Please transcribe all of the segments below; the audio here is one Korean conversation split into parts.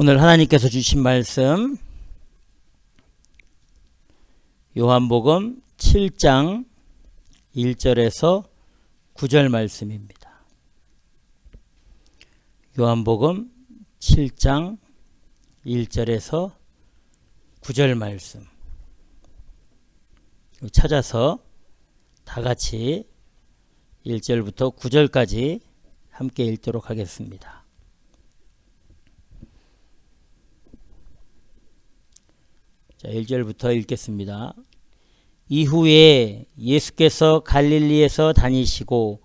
오늘 하나님께서 주신 말씀 요한복음 7장 1절에서 9절 말씀입니다. 요한복음 7장 1절에서 9절 말씀 찾아서 다 같이 1절부터 9절까지 함께 읽도록 하겠습니다. 자, 1절부터 읽겠습니다. 이후에 예수께서 갈릴리에서 다니시고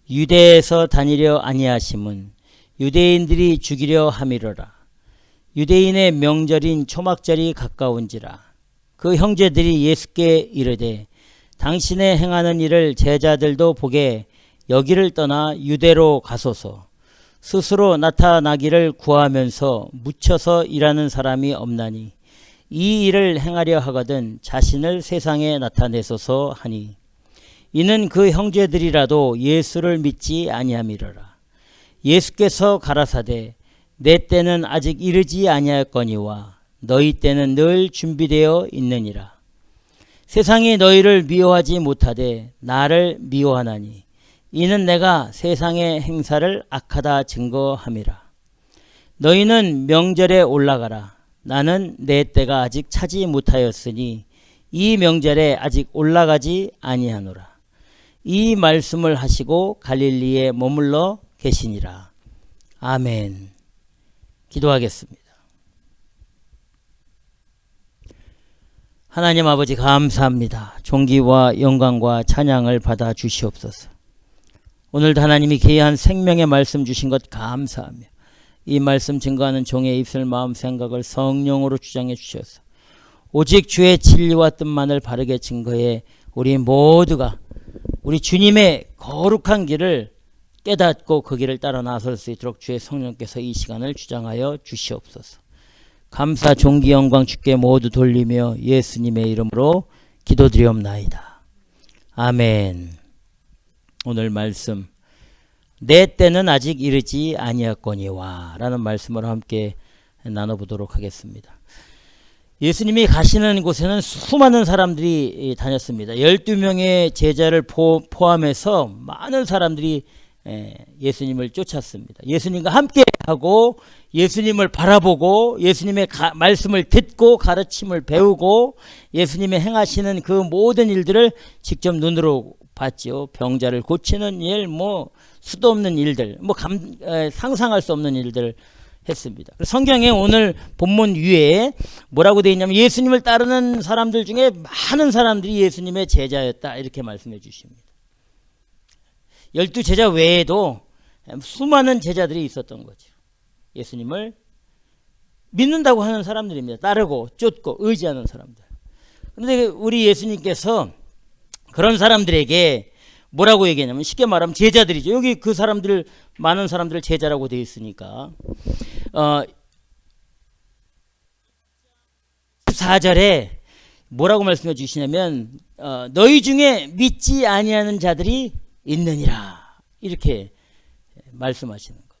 유대에서 다니려 아니하심은 유대인들이 죽이려 함이로라. 유대인의 명절인 초막절이 가까운지라. 그 형제들이 예수께 이르되 당신의 행하는 일을 제자들도 보게 여기를 떠나 유대로 가소서. 스스로 나타나기를 구하면서 묻혀서 일하는 사람이 없나니 이 일을 행하려 하거든 자신을 세상에 나타내소서 하니 이는 그 형제들이라도 예수를 믿지 아니함이로라. 예수께서 가라사대 내 때는 아직 이르지 아니하였거니와 너희 때는 늘 준비되어 있느니라. 세상이 너희를 미워하지 못하되 나를 미워하나니 이는 내가 세상의 행사를 악하다 증거함이라. 너희는 명절에 올라가라. 나는 내 때가 아직 차지 못하였으니 이 명절에 아직 올라가지 아니하노라. 이 말씀을 하시고 갈릴리에 머물러 계시니라. 아멘. 기도하겠습니다. 하나님 아버지 감사합니다. 존귀와 영광과 찬양을 받아 주시옵소서. 오늘도 하나님이 귀한 생명의 말씀 주신 것 감사하며 이 말씀 증거하는 종의 입술 마음 생각을 성령으로 주장해 주셔서 오직 주의 진리와 뜻만을 바르게 증거해 우리 모두가 우리 주님의 거룩한 길을 깨닫고 그 길을 따라 나설 수 있도록 주의 성령께서 이 시간을 주장하여 주시옵소서. 감사 존귀 영광 주께 모두 돌리며 예수님의 이름으로 기도드리옵나이다. 아멘. 오늘 말씀 내 때는 아직 이르지 아니하였거니와 라는 말씀을 함께 나눠보도록 하겠습니다. 예수님이 가시는 곳에는 수많은 사람들이 다녔습니다. 12명의 제자를 포함해서 많은 사람들이 예수님을 쫓았습니다. 예수님과 함께 하고 예수님을 바라보고 예수님의 말씀을 듣고 가르침을 배우고 예수님의 행하시는 그 모든 일들을 직접 눈으로 봤죠. 병자를 고치는 일, 수도 없는 일들, 상상할 수 없는 일들을 했습니다. 성경에 오늘 본문 위에 뭐라고 되어 있냐면 예수님을 따르는 사람들 중에 많은 사람들이 예수님의 제자였다 이렇게 말씀해 주십니다. 12제자 외에도 수많은 제자들이 있었던 거죠. 예수님을 믿는다고 하는 사람들입니다. 따르고 쫓고 의지하는 사람들. 그런데 우리 예수님께서 그런 사람들에게 뭐라고 얘기하냐면 쉽게 말하면 제자들이죠. 여기 그 사람들 많은 사람들을 제자라고 되어 있으니까 14절에 뭐라고 말씀해 주시냐면 너희 중에 믿지 아니하는 자들이 있느니라 이렇게 말씀하시는 겁니다.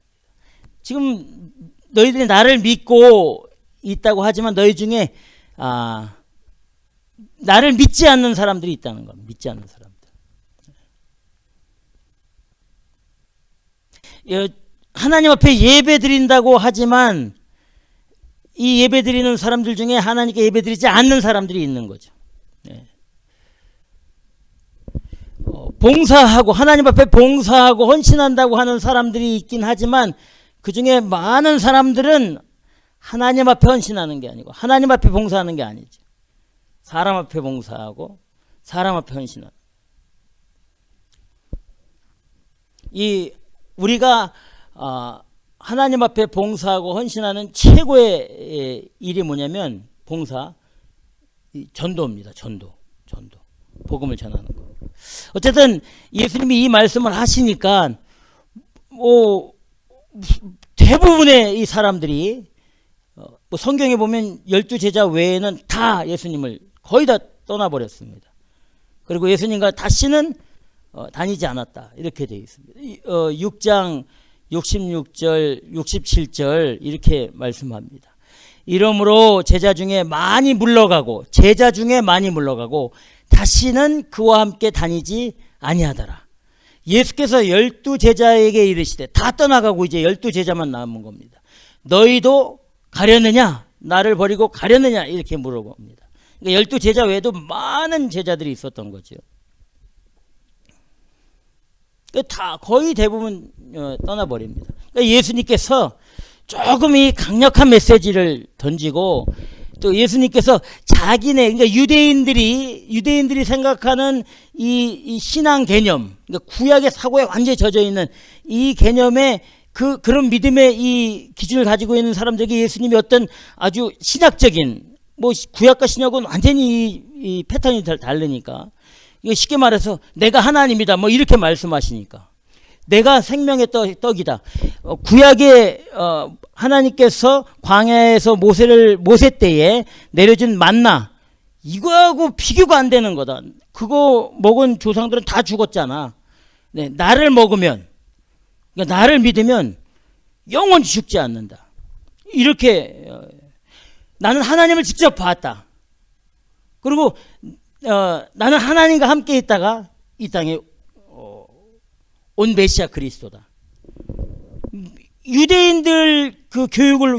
지금 너희들이 나를 믿고 있다고 하지만 너희 중에 나를 믿지 않는 사람들이 있다는 겁니다. 믿지 않는 사람들. 하나님 앞에 예배 드린다고 하지만 이 예배 드리는 사람들 중에 하나님께 예배 드리지 않는 사람들이 있는 거죠. 봉사하고 하나님 앞에 봉사하고 헌신한다고 하는 사람들이 있긴 하지만 그 중에 많은 사람들은 하나님 앞에 헌신하는 게 아니고 하나님 앞에 봉사하는 게 아니죠. 사람 앞에 봉사하고 사람 앞에 헌신하는. 우리가 하나님 앞에 봉사하고 헌신하는 최고의 일이 뭐냐면 전도입니다. 전도. 복음을 전하는 거. 어쨌든 예수님이 이 말씀을 하시니까 대부분의 이 사람들이 성경에 보면 12제자 외에는 다 예수님을 거의 다 떠나버렸습니다. 그리고 예수님과 다시는 다니지 않았다 이렇게 되어 있습니다. 6장 66절, 67절 이렇게 말씀합니다. 이러므로 제자 중에 많이 물러가고 다시는 그와 함께 다니지 아니하더라. 예수께서 12제자에게 이르시되, 다 떠나가고 이제 12제자만 남은 겁니다. 너희도 가려느냐? 나를 버리고 가려느냐? 이렇게 물어봅니다. 그러니까 12제자 외에도 많은 제자들이 있었던 거죠. 다 거의 대부분 떠나버립니다. 그러니까 예수님께서 조금 이 강력한 메시지를 던지고, 또 예수님께서 자기네, 그러니까 유대인들이 생각하는 이 신앙 개념, 그러니까 구약의 사고에 완전히 젖어 있는 이 개념에 그런 믿음의 이 기준을 가지고 있는 사람들에게 예수님이 어떤 아주 신학적인, 뭐 구약과 신약은 완전히 이 패턴이 다르니까, 이거 쉽게 말해서 내가 하나님이다 뭐 이렇게 말씀하시니까, 내가 생명의 떡이다. 구약의 하나님께서 광야에서 모세 때에 내려준 만나, 이거하고 비교가 안 되는 거다. 그거 먹은 조상들은 다 죽었잖아. 네, 나를 먹으면, 그러니까 나를 믿으면 영원히 죽지 않는다. 이렇게 나는 하나님을 직접 봤다. 그리고 나는 하나님과 함께 있다가 이 땅에 온 메시아 그리스도다. 유대인들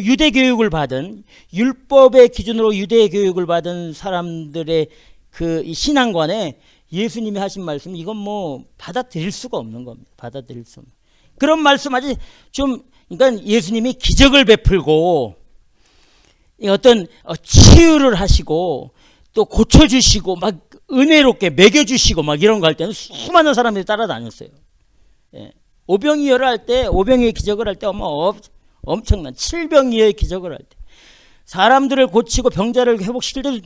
유대 교육을 받은, 율법의 기준으로 유대 교육을 받은 사람들의 그 신앙관에 예수님이 하신 말씀, 이건 뭐 받아들일 수가 없는 겁니다. 받아들일 수 없는. 그런 말씀하지 좀, 그러니까 예수님이 기적을 베풀고 어떤 치유를 하시고 또 고쳐주시고 막 은혜롭게 먹여주시고 막 이런 거 할 때는 수많은 사람들이 따라다녔어요. 예. 오병이어의 기적을 할 때 엄청난 7병이어의 기적을 할 때, 사람들을 고치고 병자를 회복시킬 때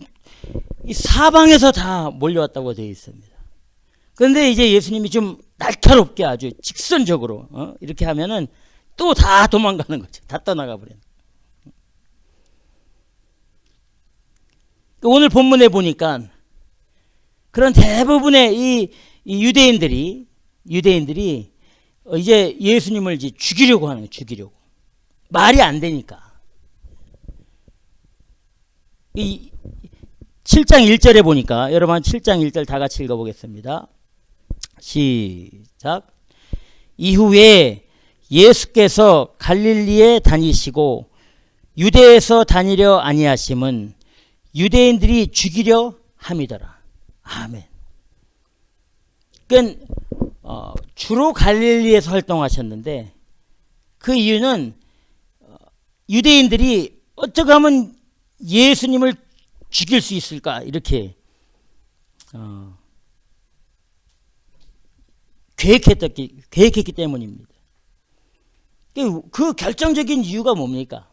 이 사방에서 다 몰려왔다고 되어 있습니다. 그런데 이제 예수님이 좀 날카롭게 아주 직선적으로 이렇게 하면은 또 다 도망가는 거죠. 다 떠나가 버리는. 오늘 본문에 보니까 그런 대부분의 이 유대인들이 이제 예수님을 이제 죽이려고 하는 거예요. 죽이려고. 말이 안 되니까. 이 7장 1절에 보니까, 여러분 7장 1절 다 같이 읽어보겠습니다. 시작. 이후에 예수께서 갈릴리에 다니시고 유대에서 다니려 아니하심은 유대인들이 죽이려 함이더라. 아멘. 그러니까 주로 갈릴리에서 활동하셨는데, 그 이유는 유대인들이 어떻게 하면 예수님을 죽일 수 있을까, 이렇게 계획했기 때문입니다. 그 결정적인 이유가 뭡니까?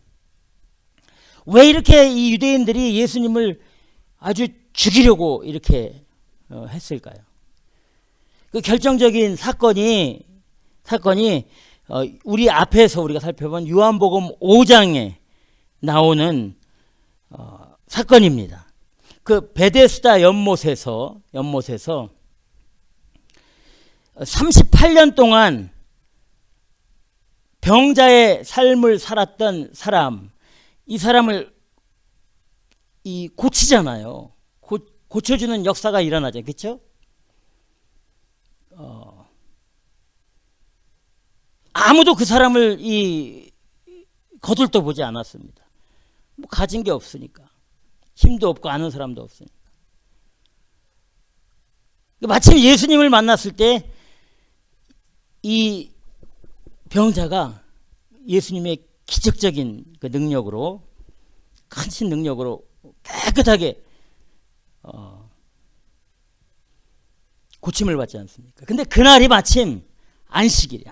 왜 이렇게 이 유대인들이 예수님을 아주 죽이려고 이렇게 했을까요? 그 결정적인 사건이 우리 앞에서 우리가 살펴본 요한복음 5장에 나오는 사건입니다. 그 베데스다 연못에서 38년 동안 병자의 삶을 살았던 사람, 이 사람을 고치잖아요. 고쳐주는 역사가 일어나죠. 그렇죠? 아무도 그 사람을 거들떠 보지 않았습니다. 뭐 가진 게 없으니까, 힘도 없고 아는 사람도 없으니까. 마침 예수님을 만났을 때 이 병자가 예수님의 기적적인 그 능력으로, 큰 능력으로 깨끗하게 고침을 받지 않습니까? 근데 그날이 마침 안식일이에요.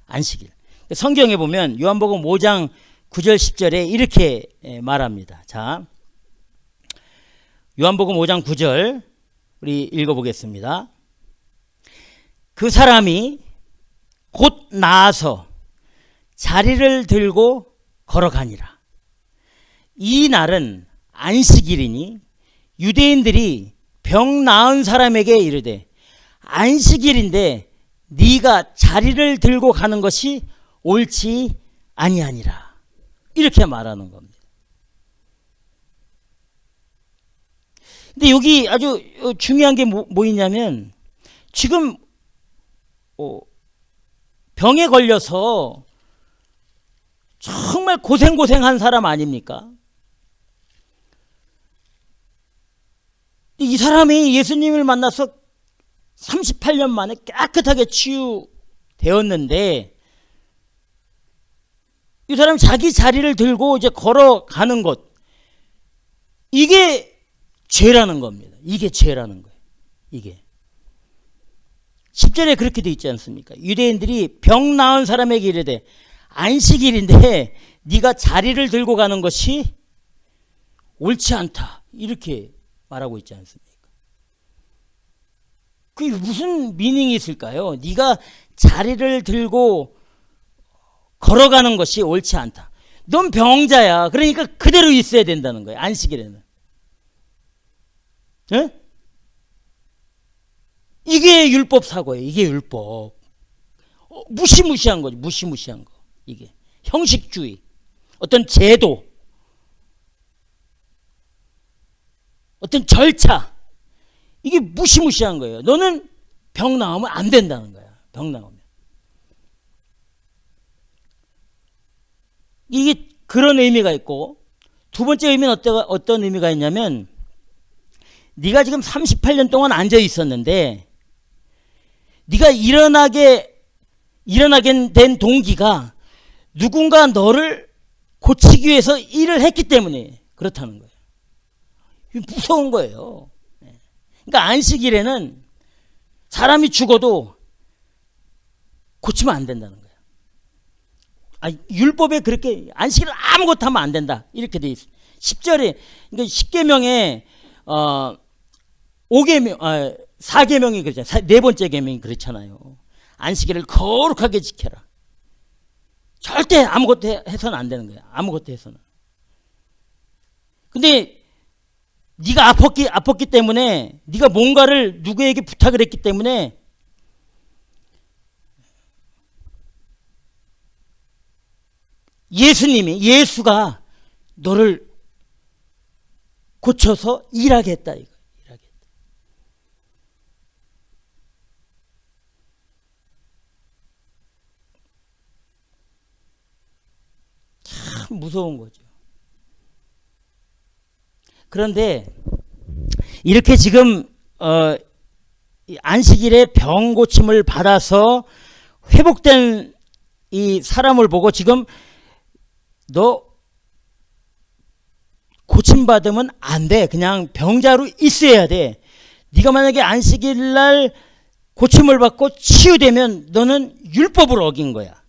안식일. 성경에 보면 요한복음 5장 9절 10절에 이렇게 말합니다. 자, 요한복음 5장 9절 우리 읽어보겠습니다. 그 사람이 곧 나아서 자리를 들고 걸어가니라. 이 날은 안식일이니 유대인들이 병 나은 사람에게 이르되, 안식일인데 네가 자리를 들고 가는 것이 옳지 아니하니라. 이렇게 말하는 겁니다. 근데 여기 아주 중요한 게 뭐있냐면 지금 병에 걸려서 정말 고생한 사람 아닙니까? 이 사람이 예수님을 만나서 38년 만에 깨끗하게 치유되었는데 이 사람이 자기 자리를 들고 이제 걸어가는 것, 이게 죄라는 겁니다. 이게 죄라는 거예요. 이게 10절에 그렇게 돼 있지 않습니까? 유대인들이 병 나은 사람에게 이르되 안식일인데 네가 자리를 들고 가는 것이 옳지 않다, 이렇게 말하고 있지 않습니까? 그게 무슨 미닝이 있을까요? 네가 자리를 들고 걸어가는 것이 옳지 않다. 넌 병자야. 그러니까 그대로 있어야 된다는 거예요. 안식일에는. 네? 이게 율법 사고예요. 이게 율법. 무시무시한 거죠. 무시무시한 거. 이게 형식주의, 어떤 제도, 어떤 절차, 이게 무시무시한 거예요. 너는 병 나오면 안 된다는 거야. 병 나오면. 이게 그런 의미가 있고, 두 번째 의미는 어떤 의미가 있냐면, 네가 지금 38년 동안 앉아 있었는데 네가 일어나게 된 동기가 누군가 너를 고치기 위해서 일을 했기 때문에 그렇다는 거예요. 무서운 거예요. 그러니까 안식일에는 사람이 죽어도 고치면 안 된다는 거예요. 율법에 그렇게 안식일은 아무것도 하면 안 된다, 이렇게 돼 있어요. 10절에, 그러니까 10계명에 4계명이 그렇잖아요. 네 번째 계명이 그렇잖아요. 안식일을 거룩하게 지켜라. 절대 아무것도 해서는 안 되는 거야. 아무것도 해서는. 근데 네가 아팠기 때문에, 네가 뭔가를 누구에게 부탁을 했기 때문에 예수가 너를 고쳐서 일하게 했다, 이거. 일하게 했다. 참 무서운 거죠. 그런데 이렇게 지금 안식일에 병 고침을 받아서 회복된 이 사람을 보고 지금 너 고침받으면 안 돼. 그냥 병자로 있어야 돼. 네가 만약에 안식일 날 고침을 받고 치유되면 너는 율법을 어긴 거야.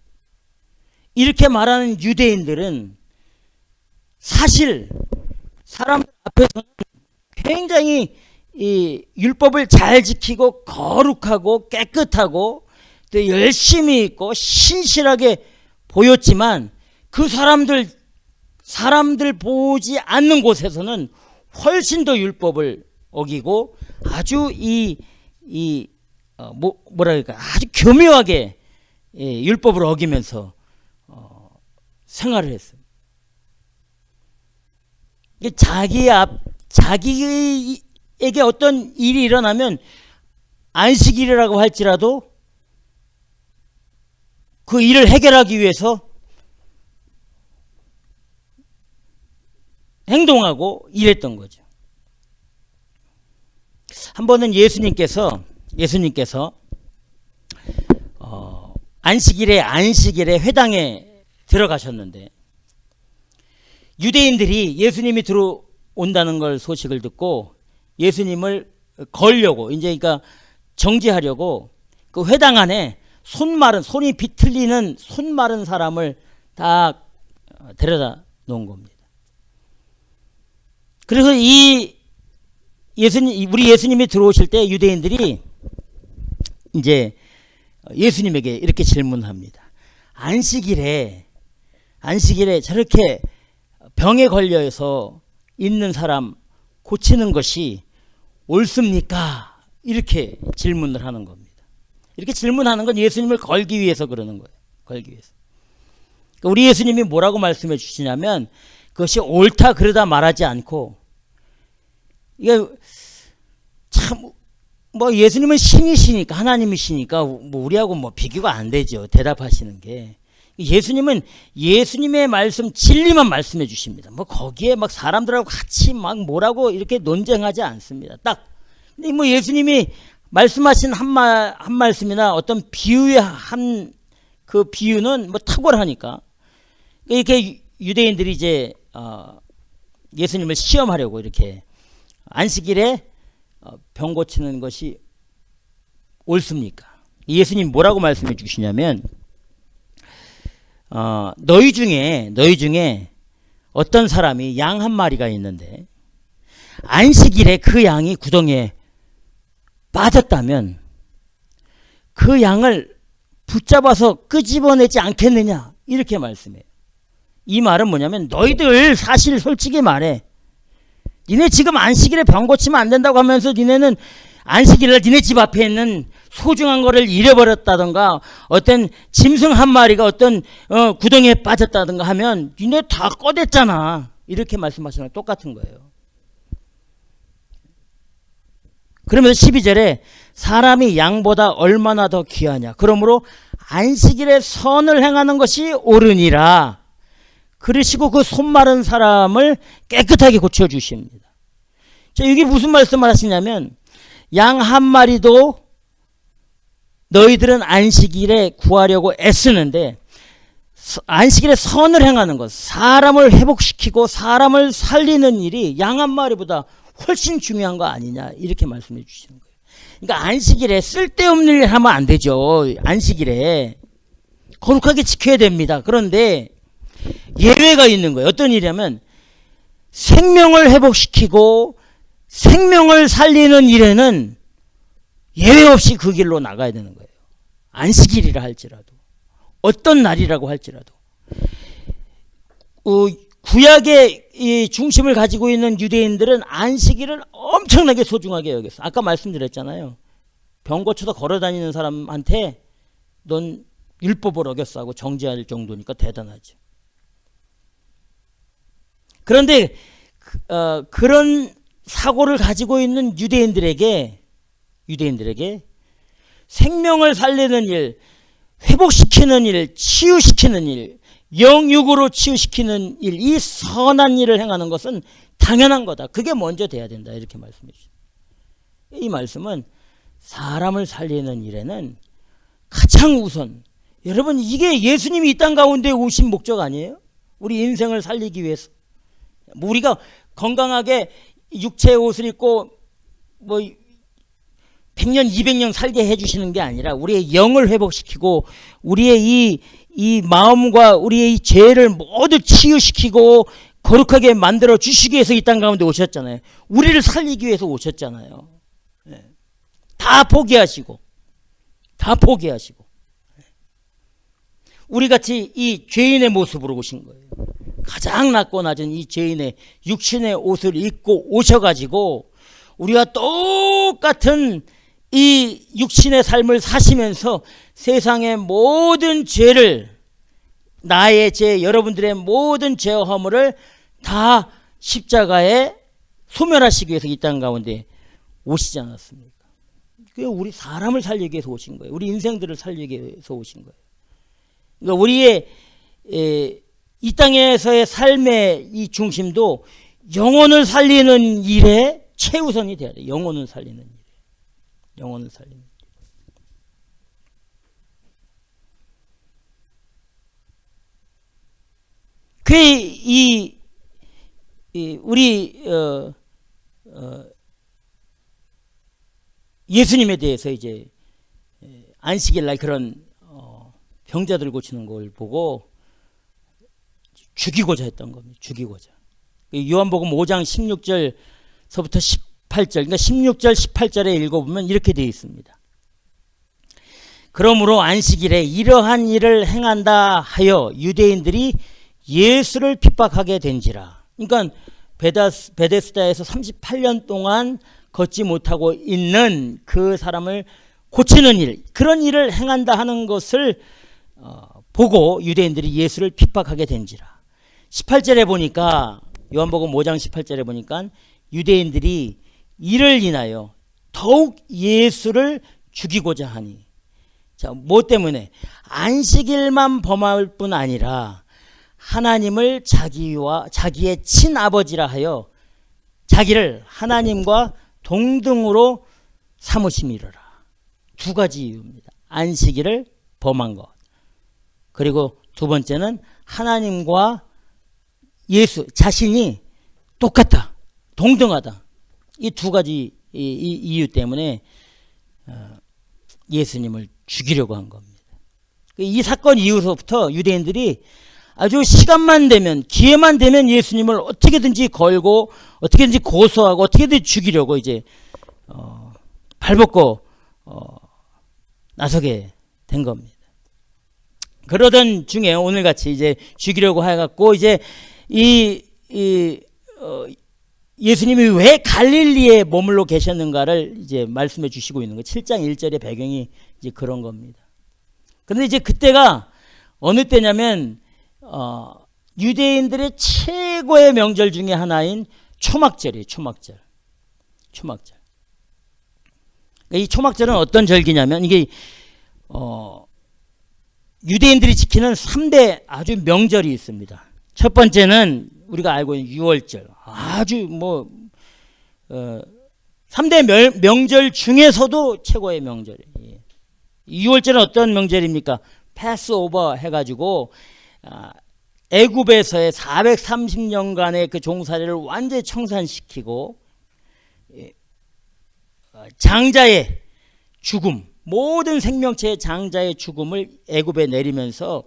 이렇게 말하는 유대인들은 사실 사람 앞에서는 굉장히 이 율법을 잘 지키고 거룩하고 깨끗하고 또 열심히 있고 신실하게 보였지만 그 사람들 보지 않는 곳에서는 훨씬 더 율법을 어기고 아주 뭐랄까, 아주 교묘하게 율법을 어기면서 생활을 했어요. 자기에게 어떤 일이 일어나면 안식일이라고 할지라도 그 일을 해결하기 위해서 행동하고 일했던 거죠. 한 번은 예수님께서 안식일에 회당에 들어가셨는데 유대인들이 예수님이 들어온다는 걸 소식을 듣고 예수님을 걸려고, 이제 그러니까 정지하려고 그 회당 안에 손이 비틀리는 손 마른 사람을 다 데려다 놓은 겁니다. 그래서 우리 예수님이 들어오실 때 유대인들이 이제 예수님에게 이렇게 질문합니다. 안식일에 저렇게 병에 걸려서 있는 사람 고치는 것이 옳습니까? 이렇게 질문을 하는 겁니다. 이렇게 질문하는 건 예수님을 걸기 위해서 그러는 거예요. 걸기 위해서. 그러니까 우리 예수님이 뭐라고 말씀해 주시냐면 그것이 옳다 그러다 말하지 않고, 이게 참 뭐 예수님은 신이시니까, 하나님이시니까 뭐 우리하고 뭐 비교가 안 되죠. 대답하시는 게. 예수님은 예수님의 말씀 진리만 말씀해 주십니다. 뭐 거기에 막 사람들하고 같이 막 뭐라고 이렇게 논쟁하지 않습니다. 딱. 근데 뭐 예수님이 말씀하신 한 말씀이나 어떤 비유의 한 그 비유는 뭐 탁월하니까, 이렇게 유대인들이 이제 예수님을 시험하려고 이렇게 안식일에 병 고치는 것이 옳습니까? 예수님 뭐라고 말씀해 주시냐면 너희 중에 어떤 사람이 양 한 마리가 있는데 안식일에 그 양이 구덩이에 빠졌다면 그 양을 붙잡아서 끄집어내지 않겠느냐, 이렇게 말씀해요. 이 말은 뭐냐면 너희들 사실 솔직히 말해, 니네 지금 안식일에 병 고치면 안 된다고 하면서 니네는 안식일날 니네 집 앞에 있는 소중한 거를 잃어버렸다던가 어떤 짐승 한 마리가 어떤 구덩이에 빠졌다던가 하면 니네 다 꺼냈잖아, 이렇게 말씀하시는 거 똑같은 거예요. 그러면서 12절에 사람이 양보다 얼마나 더 귀하냐, 그러므로 안식일에 선을 행하는 것이 옳으니라 그러시고 그 손마른 사람을 깨끗하게 고쳐주십니다. 자, 이게 무슨 말씀을 하시냐면 양 한 마리도 너희들은 안식일에 구하려고 애쓰는데 안식일에 선을 행하는 것, 사람을 회복시키고 사람을 살리는 일이 양 한 마리보다 훨씬 중요한 거 아니냐, 이렇게 말씀해 주시는 거예요. 그러니까 안식일에 쓸데없는 일 하면 안 되죠. 안식일에 거룩하게 지켜야 됩니다. 그런데 예외가 있는 거예요. 어떤 일이냐면 생명을 회복시키고 생명을 살리는 일에는 예외 없이 그 길로 나가야 되는 거예요. 안식일이라 할지라도, 어떤 날이라고 할지라도. 구약의 이 중심을 가지고 있는 유대인들은 안식일을 엄청나게 소중하게 여겼어. 아까 말씀드렸잖아요. 병 고쳐서 걸어다니는 사람한테 넌 율법을 어겼어 하고 정죄할 정도니까 대단하죠. 그런데 그런 사고를 가지고 있는 유대인들에게 생명을 살리는 일, 회복시키는 일, 치유시키는 일, 영육으로 치유시키는 일, 이 선한 일을 행하는 것은 당연한 거다. 그게 먼저 돼야 된다, 이렇게 말씀해 주십니다. 이 말씀은 사람을 살리는 일에는 가장 우선, 여러분 이게 예수님이 이 땅 가운데 오신 목적 아니에요? 우리 인생을 살리기 위해서. 우리가 건강하게 육체의 옷을 입고 뭐 100년 200년 살게 해주시는 게 아니라 우리의 영을 회복시키고 우리의 이 마음과 우리의 이 죄를 모두 치유시키고 거룩하게 만들어 주시기 위해서 이 땅 가운데 오셨잖아요. 우리를 살리기 위해서 오셨잖아요. 다 포기하시고 우리같이 이 죄인의 모습으로 오신 거예요. 가장 낮고 낮은 이 죄인의 육신의 옷을 입고 오셔가지고 우리와 똑같은 이 육신의 삶을 사시면서 세상의 모든 죄를, 나의 죄, 여러분들의 모든 죄와 허물을 다 십자가에 소멸하시기 위해서 이 땅 가운데 오시지 않았습니까? 그게 우리 사람을 살리기 위해서 오신 거예요. 우리 인생들을 살리기 위해서 오신 거예요. 그러니까 우리의 이 땅에서의 삶의 이 중심도 영혼을 살리는 일에 최우선이 돼야 돼요. 영혼을 살리는 일. 그 우리 예수님에 대해서 이제 안식일날 그런 병자들 고치는 걸 보고 죽이고자 했던 겁니다. 죽이고자. 요한복음 5장 16절서부터 18절, 그러니까 16절 18절에 읽어보면 이렇게 되어 있습니다. 그러므로 안식일에 이러한 일을 행한다 하여 유대인들이 예수를 핍박하게 된지라. 그러니까 베데스다에서 38년 동안 걷지 못하고 있는 그 사람을 고치는 일, 그런 일을 행한다 하는 것을 보고 유대인들이 예수를 핍박하게 된지라. 18절에 보니까, 요한복음 5장 18절에 보니까 유대인들이 이를 인하여 더욱 예수를 죽이고자 하니. 자, 뭐 때문에? 안식일만 범할 뿐 아니라 하나님을 자기의 친아버지라 하여 자기를 하나님과 동등으로 삼으심이로라. 두 가지 이유입니다. 안식일을 범한 것, 그리고 두 번째는 하나님과 예수 자신이 똑같다, 동등하다. 이 두 가지 이유 때문에 예수님을 죽이려고 한 겁니다. 이 사건 이후로부터 유대인들이 아주 시간만 되면, 기회만 되면 예수님을 어떻게든지 걸고 어떻게든지 고소하고 어떻게든지 죽이려고 이제 발벗고 나서게 된 겁니다. 그러던 중에 오늘같이 이제 죽이려고 해갖고 이제 예수님이 왜 갈릴리에 머물러 계셨는가를 이제 말씀해 주시고 있는 거. 7장 1절의 배경이 이제 그런 겁니다. 그런데 이제 그때가 어느 때냐면 유대인들의 최고의 명절 중에 하나인 초막절이에요. 초막절. 이 초막절은 어떤 절기냐면, 이게 유대인들이 지키는 3대 아주 명절이 있습니다. 첫 번째는 우리가 알고 있는 유월절. 아주 3대 명절 중에서도 최고의 명절이에요. 유월절은 어떤 명절입니까? 패스오버 해가지고 애굽에서의 430년간의 그 종살이를 완전히 청산시키고 장자의 죽음, 모든 생명체의 장자의 죽음을 애굽에 내리면서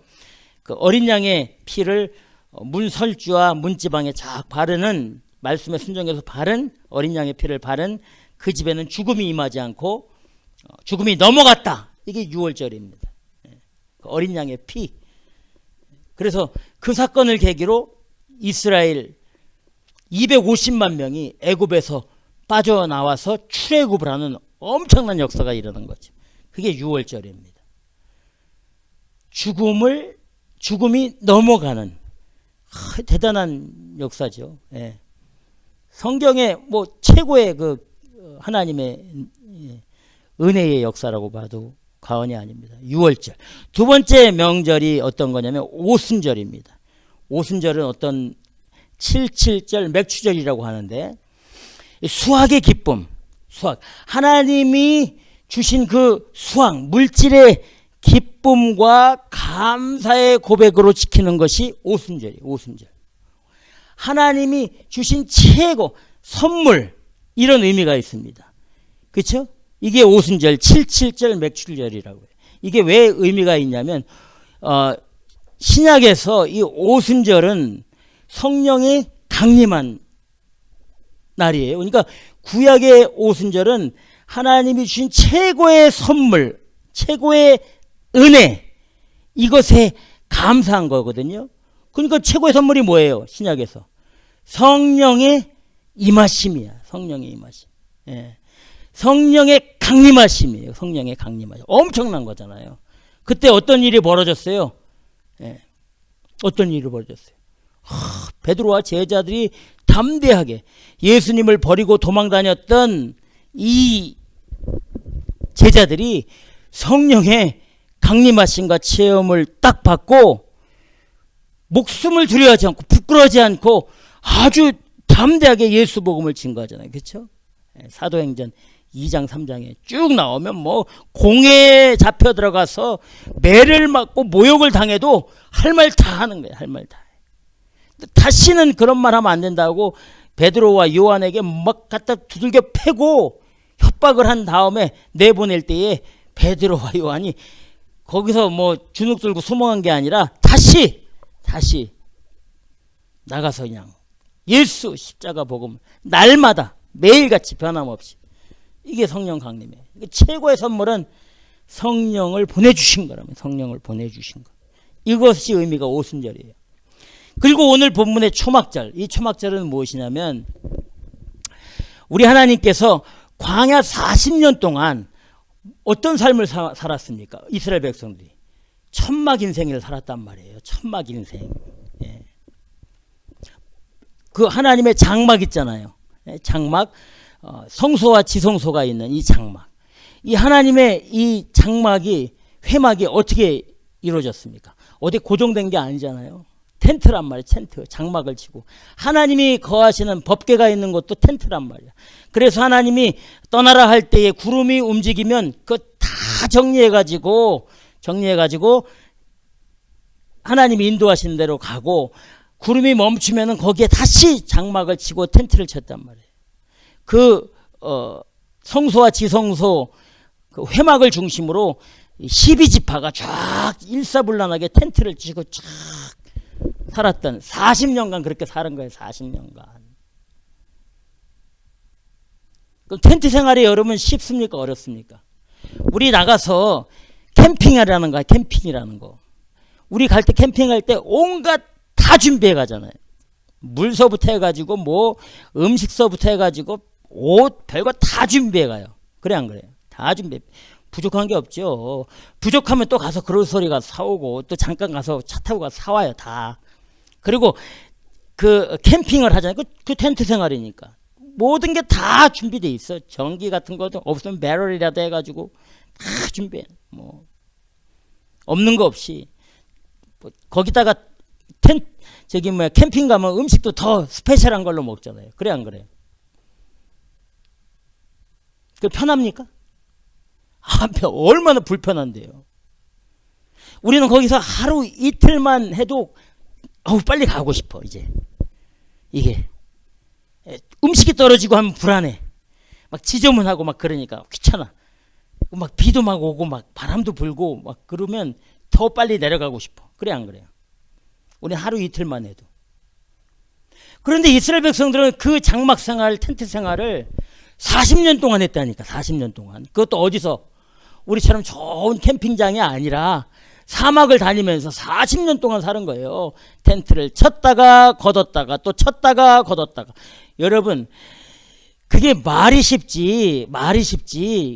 그 어린 양의 피를 문설주와 문지방에 쫙 바르는, 말씀에 순종해서 바른 어린 양의 피를 바른 그 집에는 죽음이 임하지 않고 죽음이 넘어갔다. 이게 유월절입니다. 어린 양의 피. 그래서 그 사건을 계기로 이스라엘 250만 명이 애굽에서 빠져나와서 출애굽을 하는 엄청난 역사가 일어난 거죠. 그게 유월절입니다. 죽음이 넘어가는 대단한 역사죠. 예. 성경의 최고의 그 하나님의 은혜의 역사라고 봐도 과언이 아닙니다. 유월절. 두 번째 명절이 어떤 거냐면 오순절입니다. 오순절은 어떤 77절 맥추절이라고 하는데, 수확의 기쁨, 수확. 하나님이 주신 그 수확, 물질의 기쁨과 감사의 고백으로 지키는 것이 오순절이에요. 오순절. 하나님이 주신 최고 선물, 이런 의미가 있습니다. 그렇죠? 이게 오순절, 77절 맥추절이라고 해요. 이게 왜 의미가 있냐면 신약에서 이 오순절은 성령이 강림한 날이에요. 그러니까 구약의 오순절은 하나님이 주신 최고의 선물, 최고의 은혜, 이것에 감사한 거거든요. 그러니까 최고의 선물이 뭐예요? 신약에서 성령의 임하심이야. 성령의 임하심. 예. 성령의 강림하심이에요. 성령의 강림하심. 엄청난 거잖아요. 그때 어떤 일이 벌어졌어요? 예. 어떤 일이 벌어졌어요? 베드로와 제자들이 담대하게 예수님을 버리고 도망 다녔던 이 제자들이 성령의 강림하심과 체험을 딱 받고 목숨을 두려워하지 않고 부끄러워하지 않고 아주 담대하게 예수 복음을 증거하잖아요. 그렇죠? 사도행전 2장 3장에 쭉 나오면 공회에 잡혀 들어가서 매를 맞고 모욕을 당해도 할 말 다 하는 거예요. 할 말 다. 다시는 그런 말 하면 안 된다고 베드로와 요한에게 막 갖다 두들겨 패고 협박을 한 다음에 내보낼 때에 베드로와 요한이 거기서 주눅 들고 소망한 게 아니라 다시 나가서 그냥 예수 십자가 복음 날마다 매일같이 변함없이, 이게 성령 강림이에요. 최고의 선물은 성령을 보내주신 거라면, 성령을 보내주신 거. 이것이 의미가 오순절이에요. 그리고 오늘 본문의 초막절, 이 초막절은 무엇이냐면 우리 하나님께서 광야 40년 동안 어떤 삶을 살았습니까? 이스라엘 백성들이 천막 인생을 살았단 말이에요. 천막 인생. 예. 그 하나님의 장막 있잖아요. 예, 장막, 성소와 지성소가 있는 이 장막. 이 하나님의 이 장막이, 회막이 어떻게 이루어졌습니까? 어디 고정된 게 아니잖아요. 텐트란 말이에요. 텐트, 장막을 치고 하나님이 거하시는 법궤가 있는 것도 텐트란 말이야. 그래서 하나님이 떠나라 할 때에 구름이 움직이면 그거 다 정리해가지고 하나님이 인도하시는 대로 가고, 구름이 멈추면은 거기에 다시 장막을 치고 텐트를 쳤단 말이에요. 그 성소와 지성소 그 회막을 중심으로 12지파가 쫙 일사불란하게 텐트를 치고 쫙 살았던 40년간 그렇게 사는 거예요. 40년간. 그럼 텐트 생활이 여러분 쉽습니까? 어렵습니까? 우리 나가서 캠핑이라는 거야. 캠핑이라는 거. 우리 갈 때 캠핑할 때 온갖 다 준비해 가잖아요. 물서부터 해가지고 뭐 음식서부터 해가지고 옷 별거 다 준비해 가요. 그래 안 그래요? 다 준비해. 부족한 게 없죠. 부족하면 또 가서 그로서리 가서 사오고, 또 잠깐 가서 차 타고 가서 사와요. 다. 그리고 그 캠핑을 하잖아요. 그 텐트 생활이니까 모든 게 다 준비돼 있어. 전기 같은 것도 없으면 배럴이라도 해가지고 다 준비해. 뭐 없는 거 없이. 뭐 거기다가 캠핑 가면 음식도 더 스페셜한 걸로 먹잖아요. 그래 안 그래요? 그 편합니까? 얼마나 불편한데요. 우리는 거기서 하루 이틀만 해도 빨리 가고 싶어. 이제 이게 음식이 떨어지고 하면 불안해. 막 지저분하고 막 그러니까 귀찮아. 막 비도 막 오고 막 바람도 불고 막 그러면 더 빨리 내려가고 싶어. 그래 안 그래요? 우리 하루 이틀만 해도. 그런데 이스라엘 백성들은 그 장막 생활, 텐트 생활을 40년 동안 했다니까. 40년 동안. 그것도 어디서? 우리처럼 좋은 캠핑장이 아니라 사막을 다니면서 40년 동안 사는 거예요. 텐트를 쳤다가 걷었다가 또 쳤다가 걷었다가. 여러분, 그게 말이 쉽지.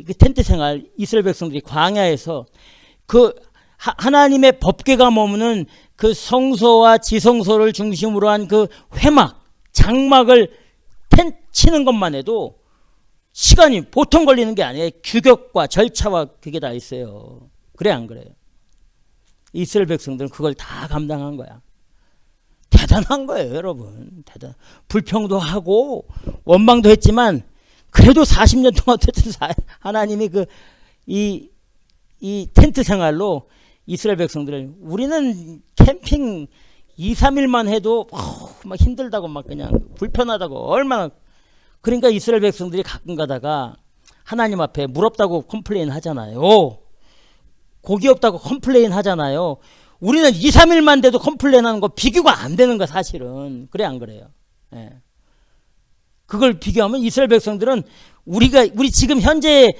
그 텐트 생활, 이스라엘 백성들이 광야에서 그 하나님의 법궤가 머무는 그 성소와 지성소를 중심으로 한 그 회막, 장막을 치는 것만 해도 시간이 보통 걸리는 게 아니에요. 규격과 절차와 그게 다 있어요. 그래 안 그래요? 이스라엘 백성들은 그걸 다 감당한 거야. 대단한 거예요, 여러분. 불평도 하고 원망도 했지만 그래도 40년 동안 하나님이 이 텐트 생활로 이스라엘 백성들을, 우리는 캠핑 2, 3일만 해도 막 힘들다고 막 그냥 불편하다고 얼마나. 그러니까 이스라엘 백성들이 가끔 가다가 하나님 앞에 물 없다고 컴플레인 하잖아요. 고기 없다고 컴플레인 하잖아요. 우리는 2, 3일만 돼도 컴플레인 하는 거 비교가 안 되는 거야, 사실은. 그래 안 그래요? 예. 그걸 비교하면 이스라엘 백성들은 우리 지금 현재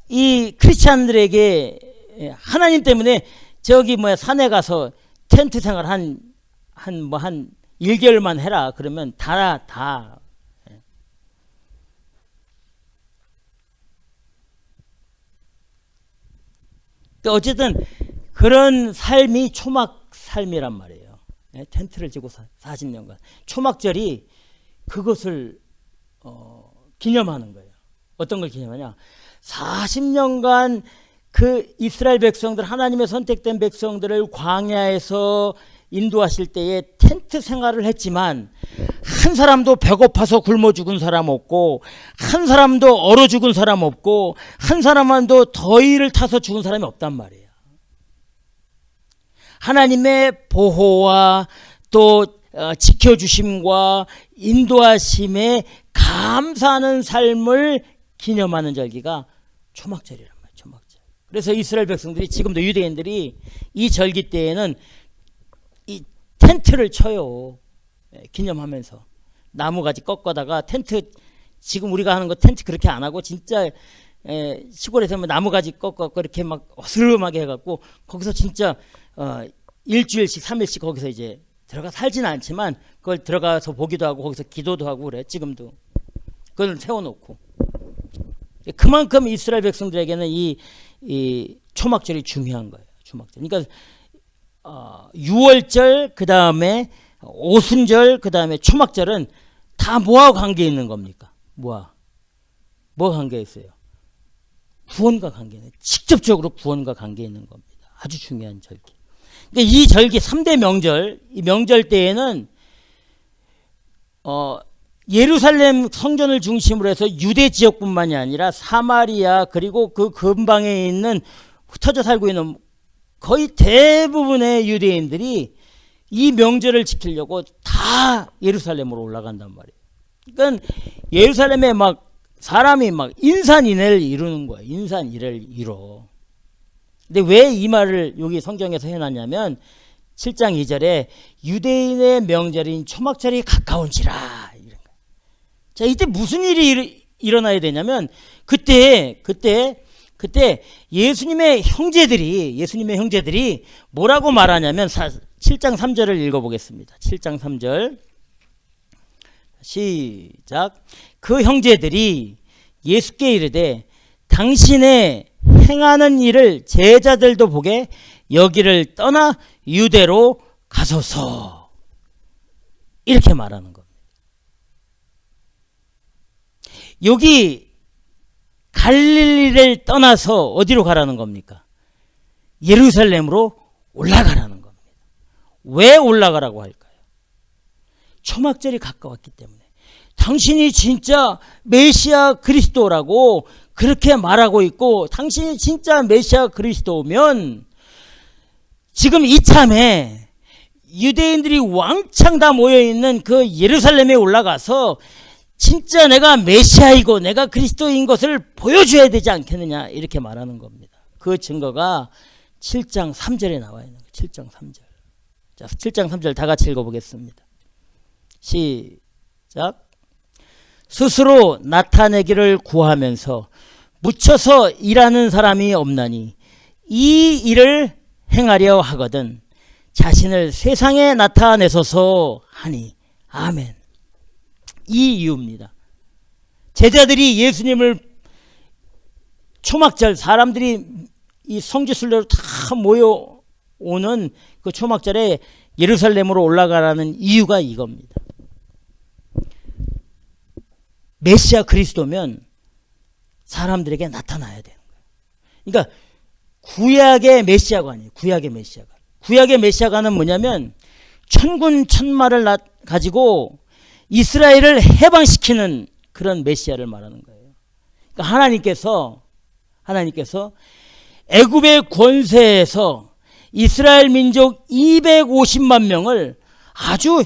이 크리스찬들에게 하나님 때문에 저기 산에 가서 텐트 생활 한 1개월만 해라. 그러면 다. 어쨌든 그런 삶이 초막 삶이란 말이에요. 텐트를 지고 40년간. 초막절이 그것을 기념하는 거예요. 어떤 걸 기념하냐? 40년간 그 이스라엘 백성들, 하나님의 선택된 백성들을 광야에서 인도하실 때에 텐트 생활을 했지만 한 사람도 배고파서 굶어 죽은 사람 없고, 한 사람도 얼어 죽은 사람 없고, 한 사람도 더위를 타서 죽은 사람이 없단 말이에요. 하나님의 보호와 또 지켜주심과 인도하심에 감사하는 삶을 기념하는 절기가 초막절이란 말이에요. 초막절. 그래서 이스라엘 백성들이, 지금도 유대인들이 이 절기 때에는 이 텐트를 쳐요. 기념하면서 나무가지 꺾어다가 텐트, 지금 우리가 하는 거 텐트 그렇게 안 하고 진짜 시골에서 나무가지 꺾어 이렇게 막 어스름하게 해갖고 거기서 진짜 일주일씩 3일씩 거기서 이제 들어가 살지는 않지만 그걸 들어가서 보기도 하고 거기서 기도도 하고 그래. 지금도 그걸 세워놓고. 그만큼 이스라엘 백성들에게는 이 초막절이 중요한 거예요. 초막절. 그러니까 6월절, 그 다음에 오순절, 그 다음에 초막절은 다 뭐하고 관계 있는 겁니까? 뭐가 관계 있어요? 구원과 관계 있는, 직접적으로 구원과 관계 있는 겁니다. 아주 중요한 절기. 그러니까 이 절기 3대 명절, 이 명절 때에는 예루살렘 성전을 중심으로 해서 유대 지역뿐만이 아니라 사마리아 그리고 그 근방에 있는 흩어져 살고 있는 거의 대부분의 유대인들이 이 명절을 지키려고 다 예루살렘으로 올라간단 말이에요. 그러니까 예루살렘에 막 사람이 막 인산인해를 이루는 거예요. 인산인해를 이뤄. 근데 왜 이 말을 여기 성경에서 해놨냐면 7장 2절에 유대인의 명절인 초막절이 가까운지라. 자, 이때 무슨 일이 일어나야 되냐면 그때 예수님의 형제들이 뭐라고 말하냐면 7장 3절을 읽어보겠습니다. 7장 3절 시작. 그 형제들이 예수께 이르되 당신의 행하는 일을 제자들도 보게 여기를 떠나 유대로 가소서. 이렇게 말하는 겁니다. 여기 갈릴리를 떠나서 어디로 가라는 겁니까? 예루살렘으로 올라가라는 겁니다. 왜 올라가라고 할까요? 초막절이 가까웠기 때문에. 당신이 진짜 메시아 그리스도라고 그렇게 말하고 있고 당신이 진짜 메시아 그리스도면 지금 이참에 유대인들이 왕창 다 모여있는 그 예루살렘에 올라가서 진짜 내가 메시아이고 내가 그리스도인 것을 보여줘야 되지 않겠느냐 이렇게 말하는 겁니다. 그 증거가 7장 3절에 나와 있는 거예요. 7장 3절. 자, 7장 3절 다 같이 읽어보겠습니다. 시작. 스스로 나타내기를 구하면서 묻혀서 일하는 사람이 없나니 이 일을 행하려 하거든 자신을 세상에 나타내소서 하니. 아멘. 이 이유입니다. 제자들이 예수님을 초막절 사람들이 이 성지순례로 다 모여오는 그 초막절에 예루살렘으로 올라가라는 이유가 이겁니다. 메시아 그리스도면 사람들에게 나타나야 되는 거예요. 그러니까 구약의 메시아가 아니에요. 구약의 메시아가. 구약의 메시아가는 뭐냐면 천군 천마를 가지고 이스라엘을 해방시키는 그런 메시아를 말하는 거예요. 그러니까 하나님께서 애굽의 권세에서 이스라엘 민족 250만 명을 아주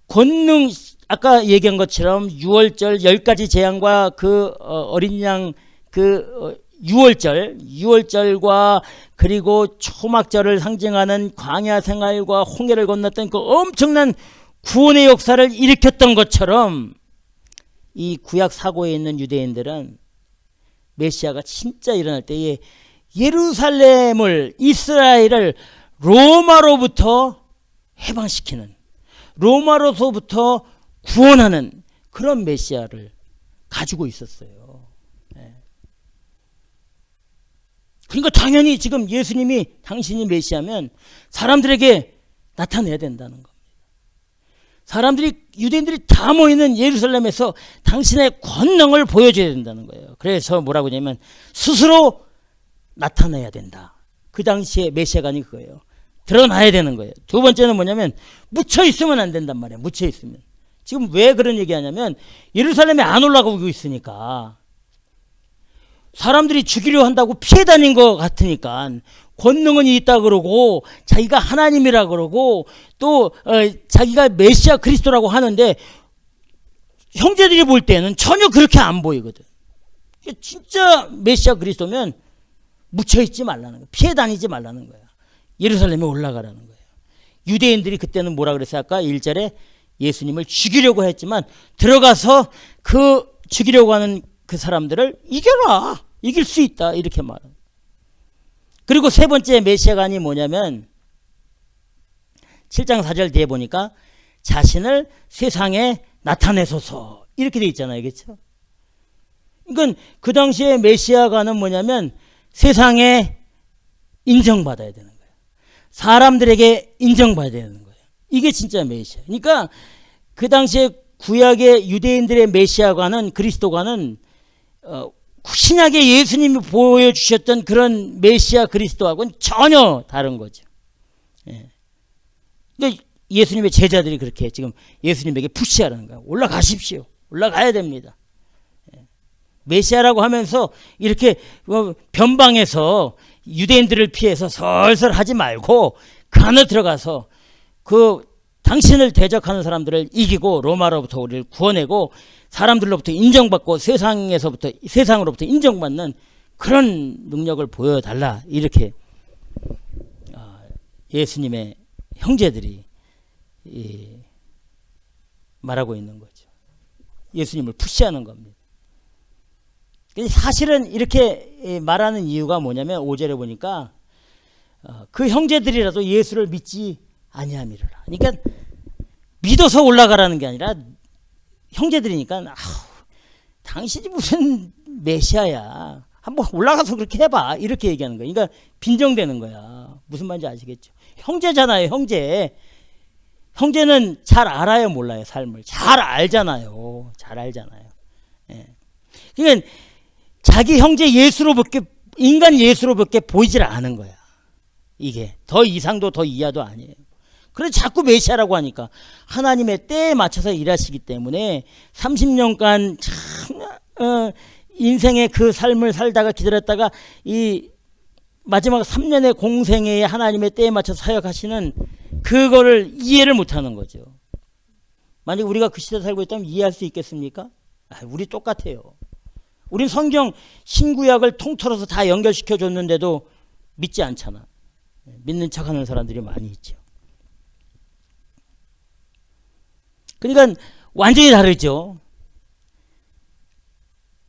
권능, 아까 얘기한 것처럼 6월절 10가지 재앙과 그 어린 양 그 6월절과 그리고 초막절을 상징하는 광야 생활과 홍해를 건넜던 그 엄청난 구원의 역사를 일으켰던 것처럼 이 구약 사고에 있는 유대인들은 메시아가 진짜 일어날 때에 예루살렘을 이스라엘을 로마로부터 해방시키는 로마로부터 구원하는 그런 메시아를 가지고 있었어요. 그러니까 당연히 지금 예수님이 당신이 메시아면 사람들에게 나타내야 된다는 겁니다. 유대인들이 다 모이는 예루살렘에서 당신의 권능을 보여줘야 된다는 거예요. 그래서 뭐라고 하냐면 스스로 나타내야 된다. 그 당시에 메시아가 아니 그거예요. 드러나야 되는 거예요. 두 번째는 뭐냐면 묻혀 있으면 안 된단 말이에요. 묻혀 있으면. 지금 왜 그런 얘기 하냐면 예루살렘에 안 올라가고 있으니까 사람들이 죽이려 한다고 피해 다닌 것 같으니까 권능은 있다 그러고 자기가 하나님이라 그러고 또 자기가 메시아 그리스도라고 하는데 형제들이 볼 때는 전혀 그렇게 안 보이거든. 진짜 메시아 그리스도면 묻혀있지 말라는 거야. 피해 다니지 말라는 거야. 예루살렘에 올라가라는 거예요. 유대인들이 그때는 뭐라 그랬어요? 아까 1절에 예수님을 죽이려고 했지만 들어가서 그 죽이려고 하는 그 사람들을 이겨라. 이길 수 있다. 이렇게 말합니다. 그리고 세 번째 메시아관이 뭐냐면 7장 4절 뒤에 보니까 자신을 세상에 나타내소서 이렇게 돼 있잖아요. 그렇죠? 그러니까 그 당시에 메시아가는 뭐냐면 세상에 인정받아야 되는 거예요. 사람들에게 인정받아야 되는 거예요. 이게 진짜 메시아. 그러니까 그 당시에 구약의 유대인들의 메시아가는 그리스도가는 신약의 예수님이 보여주셨던 그런 메시아 그리스도하고는 전혀 다른 거죠. 예. 그러니까 예수님의 제자들이 그렇게 지금 예수님에게 푸시하라는 거예요. 올라가십시오. 올라가야 됩니다. 예. 메시아라고 하면서 이렇게 변방에서 유대인들을 피해서 설설 하지 말고 그 안에 들어가서 그 당신을 대적하는 사람들을 이기고 로마로부터 우리를 구원내고 사람들로부터 인정받고 세상으로부터 인정받는 그런 능력을 보여달라. 이렇게 예수님의 형제들이 말하고 있는 거죠. 예수님을 푸시하는 겁니다. 사실은 이렇게 말하는 이유가 뭐냐면 5절에 보니까 그 형제들이라도 예수를 믿지 아니함이라. 그러니까 믿어서 올라가라는 게 아니라 형제들이니까 당신이 무슨 메시아야. 한번 올라가서 그렇게 해봐. 이렇게 얘기하는 거야. 그러니까 빈정대는 거야. 무슨 말인지 아시겠죠? 형제잖아요. 형제. 형제는 잘 알아요 몰라요 삶을. 잘 알잖아요. 잘 알잖아요. 예. 그러니까 자기 형제 예수로밖에 인간 예수로밖에 보이질 않은 거야. 이게 더 이상도 더 이하도 아니에요. 그래서 자꾸 메시아라고 하니까 하나님의 때에 맞춰서 일하시기 때문에 30년간 참 인생의 그 삶을 살다가 기다렸다가 이 마지막 3년의 공생애에 하나님의 때에 맞춰서 사역하시는 그거를 이해를 못하는 거죠. 만약 우리가 그 시대에 살고 있다면 이해할 수 있겠습니까? 우리 똑같아요. 우린 성경 신구약을 통틀어서 다 연결시켜 줬는데도 믿지 않잖아. 믿는 척하는 사람들이 많이 있죠. 그러니까 완전히 다르죠.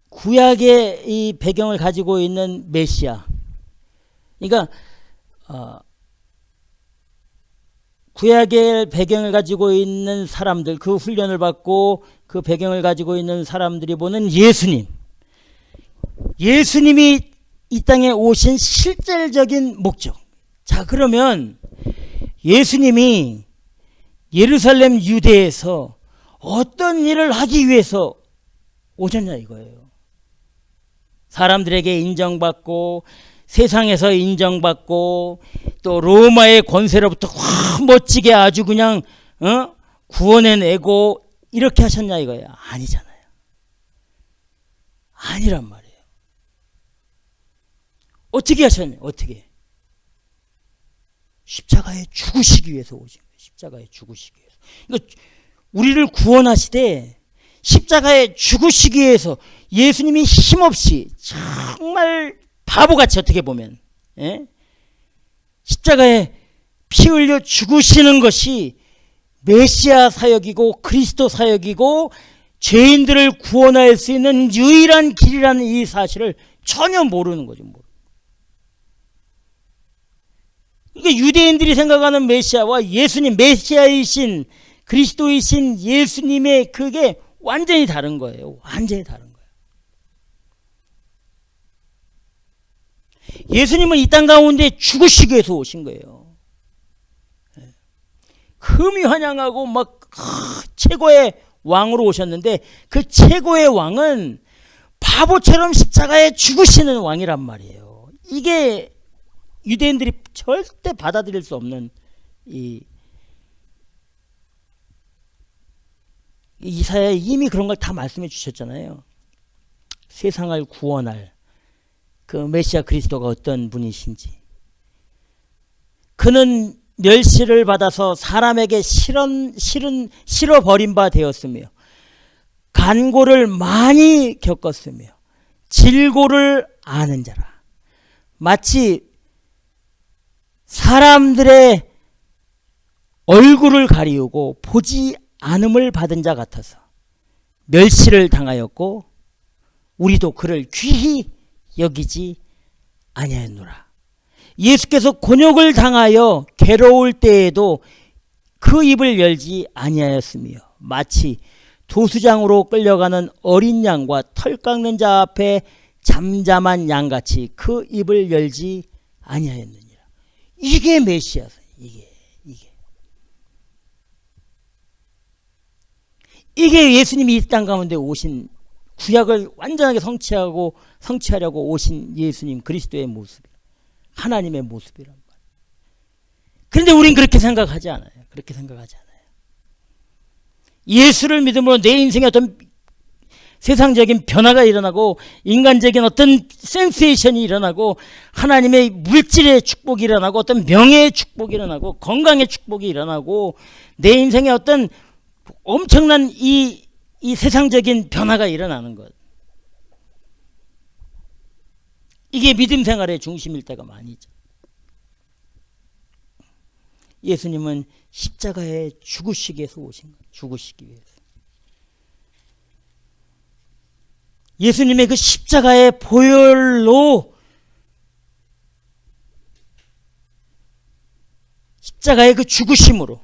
구약의 이 배경을 가지고 있는 메시아. 그러니까 구약의 배경을 가지고 있는 사람들, 그 훈련을 받고 그 배경을 가지고 있는 사람들이 보는 예수님. 예수님이 이 땅에 오신 실질적인 목적. 자, 그러면 예수님이 예루살렘 유대에서 어떤 일을 하기 위해서 오셨냐 이거예요. 사람들에게 인정받고 세상에서 인정받고 또 로마의 권세로부터 멋지게 아주 그냥 구원해내고 이렇게 하셨냐 이거예요. 아니잖아요. 아니란 말이에요. 어떻게 하셨냐? 어떻게? 십자가에 죽으시기 위해서 오신 거예요. 십자가에 죽으시기 위해서. 그러니까 우리를 구원하시되 십자가에 죽으시기 위해서 예수님이 힘없이 정말 바보같이 어떻게 보면 십자가에 피 흘려 죽으시는 것이 메시아 사역이고 그리스도 사역이고 죄인들을 구원할 수 있는 유일한 길이라는 이 사실을 전혀 모르는 거죠. 그러니까 유대인들이 생각하는 메시아와 예수님, 메시아이신 그리스도이신 예수님의 그게 완전히 다른 거예요. 완전히 다른 거예요. 예수님은 이 땅 가운데 죽으시기 위해서 오신 거예요. 흠이 환영하고 막 최고의 왕으로 오셨는데 그 최고의 왕은 바보처럼 십자가에 죽으시는 왕이란 말이에요. 이게 유대인들이 절대 받아들일 수 없는 이사야에 이미 그런 걸 다 말씀해 주셨잖아요. 세상을 구원할 그 메시아 그리스도가 어떤 분이신지. 그는 멸시를 받아서 사람에게 실어 버린 바 되었으며 간고를 많이 겪었으며 질고를 아는 자라. 마치 사람들의 얼굴을 가리우고 보지 않음을 받은 자 같아서 멸시를 당하였고 우리도 그를 귀히 여기지 아니하였노라. 예수께서 곤욕을 당하여 괴로울 때에도 그 입을 열지 아니하였으며 마치 도수장으로 끌려가는 어린 양과 털 깎는 자 앞에 잠잠한 양같이 그 입을 열지 아니하였느니라. 이게 메시아다. 이게 예수님이 이 땅 가운데 오신, 구약을 완전하게 성취하려고 오신 예수님 그리스도의 모습, 하나님의 모습이란 말이에요. 그런데 우린 그렇게 생각하지 않아요. 예수를 믿음으로 내 인생에 어떤 세상적인 변화가 일어나고 인간적인 어떤 센세이션이 일어나고 하나님의 물질의 축복이 일어나고 어떤 명예의 축복이 일어나고 건강의 축복이 일어나고 내 인생에 어떤 엄청난 이 세상적인 변화가 일어나는 것. 이게 믿음 생활의 중심일 때가 많이 있죠. 예수님은 십자가에 죽으시기 위해서 오신 거예요. 죽으시기 위해서. 예수님의 그 십자가의 보혈로, 십자가의 그 죽으심으로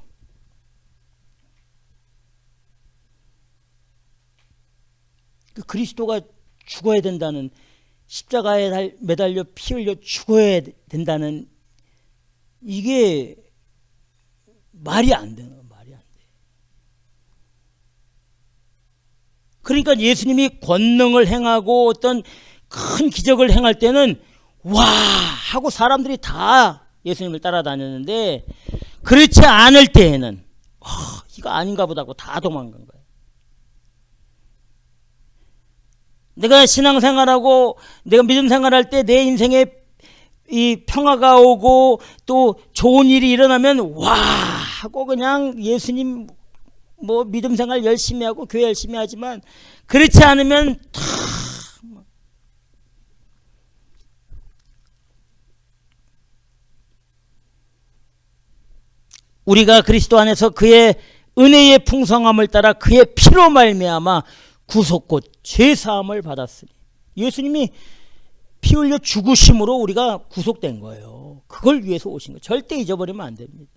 그 그리스도가 죽어야 된다는, 십자가에 매달려 피 흘려 죽어야 된다는, 이게 말이 안 돼요. 그러니까 예수님이 권능을 행하고 어떤 큰 기적을 행할 때는 와 하고 사람들이 다 예수님을 따라다녔는데, 그렇지 않을 때에는 이거 아닌가 보다 하고 다 도망간 거예요. 내가 신앙생활하고 내가 믿음 생활할 때 내 인생에 이 평화가 오고 또 좋은 일이 일어나면 와 하고 그냥 예수님 뭐 믿음 생활 열심히 하고 교회 열심히 하지만, 그렇지 않으면 다 우리가 그리스도 안에서 그의 은혜의 풍성함을 따라 그의 피로 말미암아 구속 곧 죄사함을 받았으니, 예수님이 피 흘려 죽으심으로 우리가 구속된 거예요. 그걸 위해서 오신 거예요. 절대 잊어버리면 안 됩니다.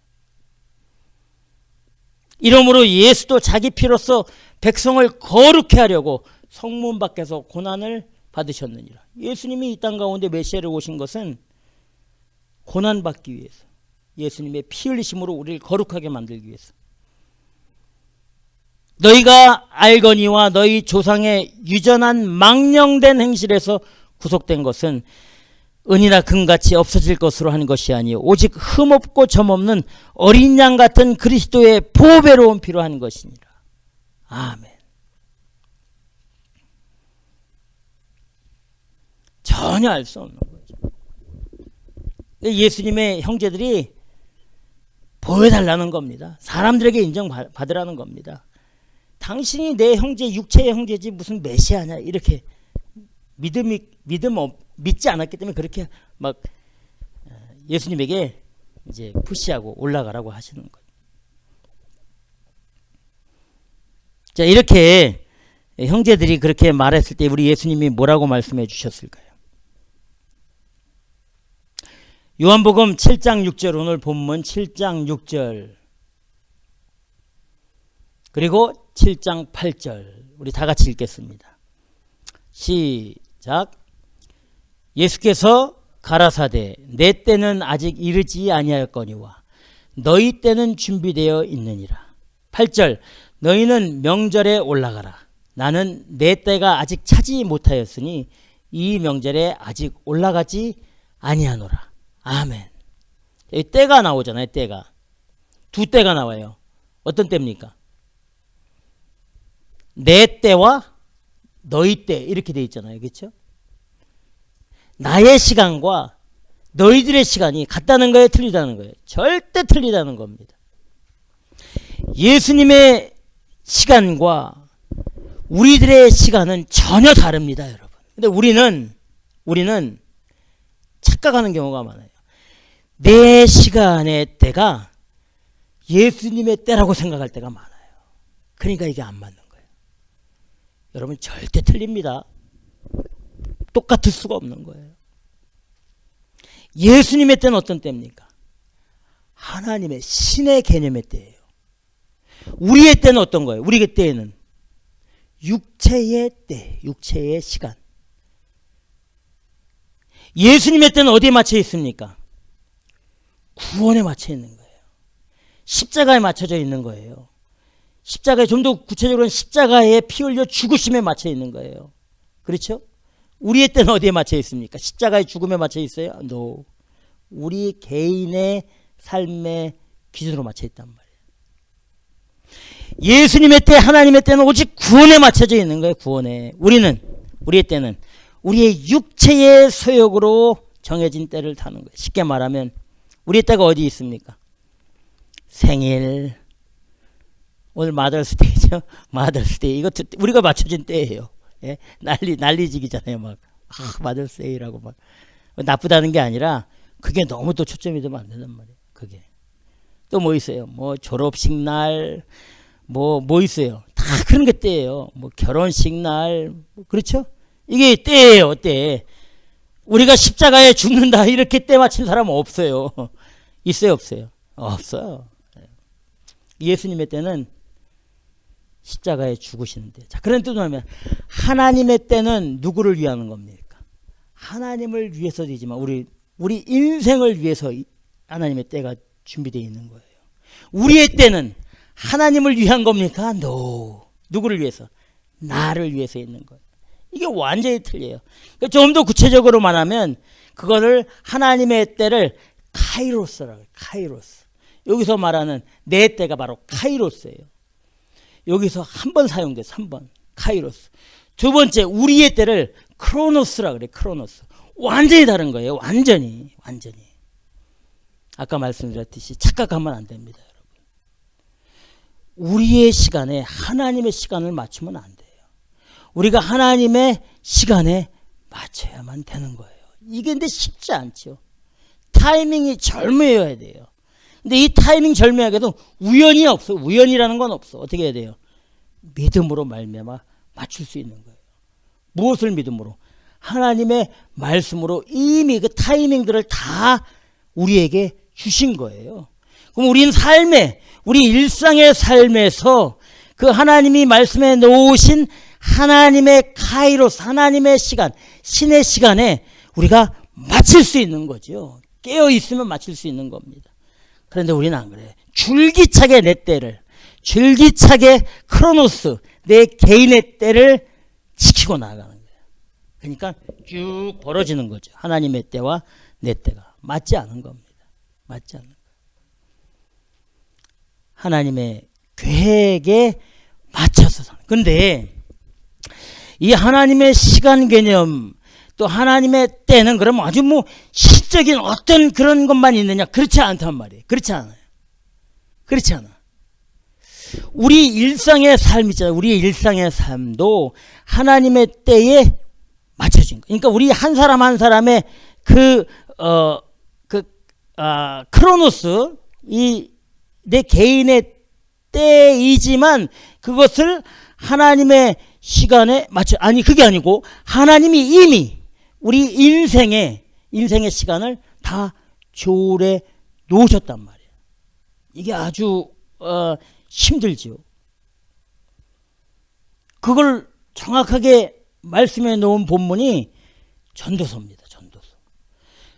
이러므로 예수도 자기 피로써 백성을 거룩해 하려고 성문 밖에서 고난을 받으셨느니라. 예수님이 이 땅 가운데 메시아를 오신 것은 고난받기 위해서, 예수님의 피 흘리심으로 우리를 거룩하게 만들기 위해서. 너희가 알거니와 너희 조상의 유전한 망령된 행실에서 구속된 것은 은이나 금같이 없어질 것으로 하는 것이 아니요 오직 흠없고 점없는 어린 양 같은 그리스도의 보배로운 피로 하는 것이니라. 아멘. 전혀 알 수 없는 거죠. 예수님의 형제들이 보여달라는 겁니다. 사람들에게 인정받으라는 겁니다. 당신이 내 형제, 육체의 형제지 무슨 메시아냐, 이렇게 믿지 않았기 때문에 그렇게 막 예수님에게 이제 푸시하고 올라가라고 하시는 거예요. 자, 이렇게 형제들이 그렇게 말했을 때 우리 예수님이 뭐라고 말씀해 주셨을까요? 요한복음 7장 6절, 오늘 본문 7장 6절 그리고 7장 8절 우리 다 같이 읽겠습니다. 시작. 예수께서 가라사대 내 때는 아직 이르지 아니하였거니와 너희 때는 준비되어 있느니라. 8절. 너희는 명절에 올라가라. 나는 내 때가 아직 차지 못하였으니 이 명절에 아직 올라가지 아니하노라. 아멘. 여기 때가 나오잖아요. 때가 두 때가 나와요. 어떤 때입니까? 내 때와 너희 때 이렇게 돼 있잖아요. 그렇죠? 나의 시간과 너희들의 시간이 같다는 거예요? 틀리다는 거예요? 절대 틀리다는 겁니다. 예수님의 시간과 우리들의 시간은 전혀 다릅니다, 여러분. 근데 우리는 착각하는 경우가 많아요. 내 시간의 때가 예수님의 때라고 생각할 때가 많아요. 그러니까 이게 안 맞는 거예요. 여러분 절대 틀립니다. 똑같을 수가 없는 거예요. 예수님의 때는 어떤 때입니까? 하나님의 신의 개념의 때예요. 우리의 때는 어떤 거예요? 우리의 때에는 육체의 때, 육체의 시간. 예수님의 때는 어디에 맞춰 있습니까? 구원에 맞춰 있는 거예요. 십자가에 맞춰져 있는 거예요. 십자가에, 좀 더 구체적으로는 십자가에 피 흘려 죽으심에 맞춰 있는 거예요. 그렇죠? 우리의 때는 어디에 맞춰 있습니까? 십자가의 죽음에 맞춰 있어요? No. 우리 개인의 삶의 기준으로 맞춰 있단 말이에요. 예수님의 때, 하나님의 때는 오직 구원에 맞춰져 있는 거예요. 구원에. 우리의 때는 우리의 육체의 소욕으로 정해진 때를 타는 거예요. 쉽게 말하면 우리의 때가 어디 있습니까? 생일, 오늘 마더스데이죠. 마더스데이. 이거 우리가 맞춰진 때예요. 예? 난리지기잖아요. 막 마더스데이라고 막 나쁘다는 게 아니라 그게 너무 또 초점이 되면 안 된단 말이에요. 그게 또 뭐 있어요? 뭐 졸업식 날, 뭐 있어요? 다 그런 게 때예요. 뭐 결혼식 날, 그렇죠? 이게 때예요. 때. 우리가 십자가에 죽는다 이렇게 때 맞춘 사람은 없어요. 있어요, 없어요? 없어요. 예수님의 때는 십자가에 죽으시는데. 자, 그런 뜻으로 하면 하나님의 때는 누구를 위하는 겁니까? 하나님을 위해서 되지만 우리 인생을 위해서 하나님의 때가 준비되어 있는 거예요. 우리의 때는 하나님을 위한 겁니까? No. 누구를 위해서? 나를 위해서 있는 거예요. 이게 완전히 틀려요. 좀 더 구체적으로 말하면 그거를 하나님의 때를 카이로스라고 해요. 카이로스. 여기서 말하는 내 때가 바로 카이로스예요. 여기서 한 번 사용돼서 한 번. 카이로스. 두 번째 우리의 때를 크로노스라고 그래요. 크로노스. 완전히 다른 거예요. 완전히. 아까 말씀드렸듯이 착각하면 안 됩니다. 여러분. 우리의 시간에 하나님의 시간을 맞추면 안 돼요. 우리가 하나님의 시간에 맞춰야만 되는 거예요. 이게 근데 쉽지 않죠. 타이밍이 절묘해야 돼요. 근데 이 타이밍 절묘하게도 우연이 없어. 우연이라는 건 없어. 어떻게 해야 돼요? 믿음으로 말미암아 맞출 수 있는 거예요. 무엇을 믿음으로? 하나님의 말씀으로 이미 그 타이밍들을 다 우리에게 주신 거예요. 그럼 우리는 우리 일상의 삶에서 그 하나님이 말씀해 놓으신 하나님의 카이로스, 하나님의 시간, 신의 시간에 우리가 맞출 수 있는 거죠. 깨어 있으면 맞출 수 있는 겁니다. 그런데 우리는 안 그래요. 줄기차게 내 때를, 줄기차게 크로노스, 내 개인의 때를 지키고 나아가는 거예요. 그러니까 쭉 벌어지는 거죠. 하나님의 때와 내 때가 맞지 않은 겁니다. 맞지 않는 거예요. 하나님의 계획에 맞춰서 사는. 그런데 이 하나님의 시간 개념, 또 하나님의 때는 그러면 아주 시적인 어떤 그런 것만 있느냐? 그렇지 않단 말이에요. 그렇지 않아요. 그렇지 않아. 우리 일상의 삶 있잖아요. 우리의 일상의 삶도 하나님의 때에 맞춰진 거예요. 그러니까 우리 한 사람 한 사람의 크로노스, 내 개인의 때이지만 그것을 하나님의 시간에 맞춰, 아니, 그게 아니고 하나님이 이미 우리 인생의 시간을 다 조율해 놓으셨단 말이에요. 이게 아주 힘들지요. 그걸 정확하게 말씀해 놓은 본문이 전도서입니다.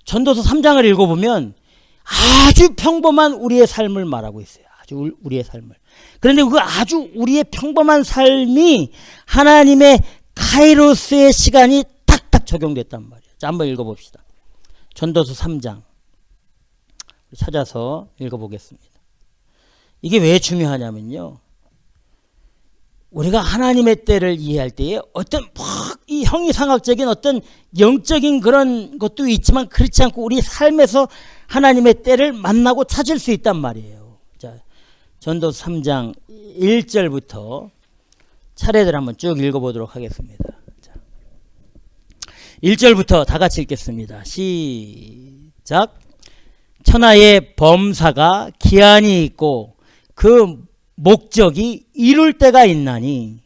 전도서 3장을 읽어보면 아주 평범한 우리의 삶을 말하고 있어요. 아주 우리의 삶을. 그런데 그 아주 우리의 평범한 삶이 하나님의 카이로스의 시간이 탁탁 적용됐단 말이에요. 자, 한번 읽어봅시다. 전도서 3장 찾아서 읽어보겠습니다. 이게 왜 중요하냐면요, 우리가 하나님의 때를 이해할 때에 어떤 이 형이상학적인 어떤 영적인 그런 것도 있지만 그렇지 않고 우리 삶에서 하나님의 때를 만나고 찾을 수 있단 말이에요. 자, 전도서 3장 1절부터 차례대로 한번 쭉 읽어보도록 하겠습니다. 자, 1절부터 다 같이 읽겠습니다. 시작. 천하의 범사가 기한이 있고 그 목적이 이룰 때가 있나니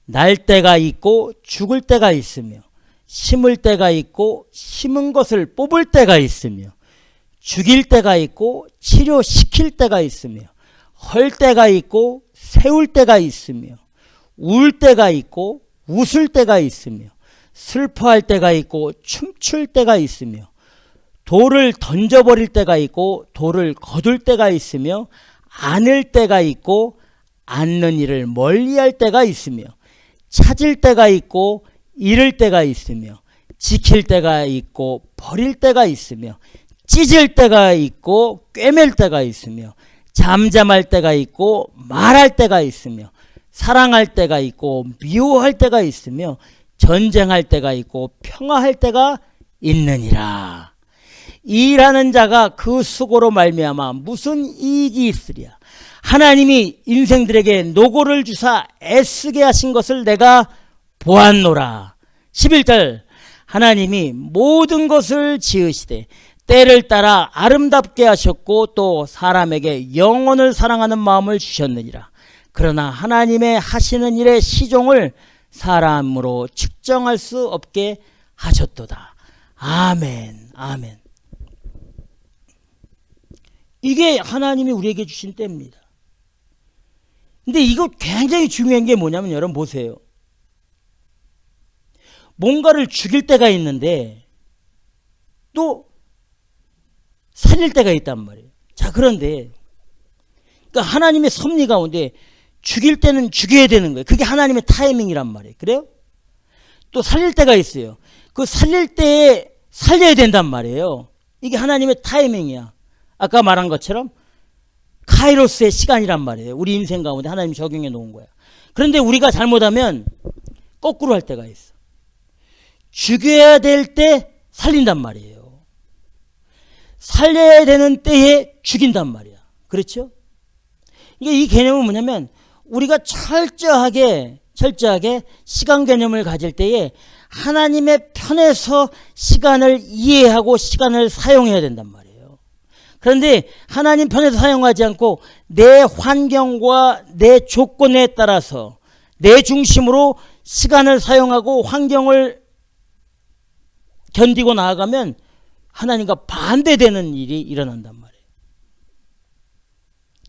날 때가 있고 죽을 때가 있으며 심을 때가 있고 심은 것을 뽑을 때가 있으며 죽일 때가 있고 치료시킬 때가 있으며 헐 때가 있고 세울 때가 있으며 울 때가 있고 웃을 때가 있으며 슬퍼할 때가 있고 춤출 때가 있으며 돌을 던져버릴 때가 있고 돌을 거둘 때가 있으며 안을 때가 있고 않는 일을 멀리할 때가 있으며 찾을 때가 있고 잃을 때가 있으며 지킬 때가 있고 버릴 때가 있으며 찢을 때가 있고 꿰맬 때가 있으며 잠잠할 때가 있고 말할 때가 있으며 사랑할 때가 있고 미워할 때가 있으며 전쟁할 때가 있고 평화할 때가 있느니라. 일하는 자가 그 수고로 말미암아 무슨 이익이 있으랴. 하나님이 인생들에게 노고를 주사 애쓰게 하신 것을 내가 보았노라. 11절 하나님이 모든 것을 지으시되 때를 따라 아름답게 하셨고 또 사람에게 영혼을 사랑하는 마음을 주셨느니라. 그러나 하나님의 하시는 일의 시종을 사람으로 측정할 수 없게 하셨도다. 아멘, 아멘. 이게 하나님이 우리에게 주신 때입니다. 근데 이거 굉장히 중요한 게 뭐냐면 여러분 보세요. 뭔가를 죽일 때가 있는데 또 살릴 때가 있단 말이에요. 자, 그런데 그러니까 하나님의 섭리 가운데 죽일 때는 죽여야 되는 거예요. 그게 하나님의 타이밍이란 말이에요. 그래요? 또 살릴 때가 있어요. 그 살릴 때에 살려야 된단 말이에요. 이게 하나님의 타이밍이야. 아까 말한 것처럼 카이로스의 시간이란 말이에요. 우리 인생 가운데 하나님이 적용해 놓은 거야. 그런데 우리가 잘못하면 거꾸로 할 때가 있어. 죽여야 될 때 살린단 말이에요. 살려야 되는 때에 죽인단 말이야. 그렇죠? 이게 이 개념은 뭐냐면 우리가 철저하게 시간 개념을 가질 때에 하나님의 편에서 시간을 이해하고 시간을 사용해야 된단 말이에요. 그런데 하나님 편에서 사용하지 않고 내 환경과 내 조건에 따라서 내 중심으로 시간을 사용하고 환경을 견디고 나아가면 하나님과 반대되는 일이 일어난단 말이에요.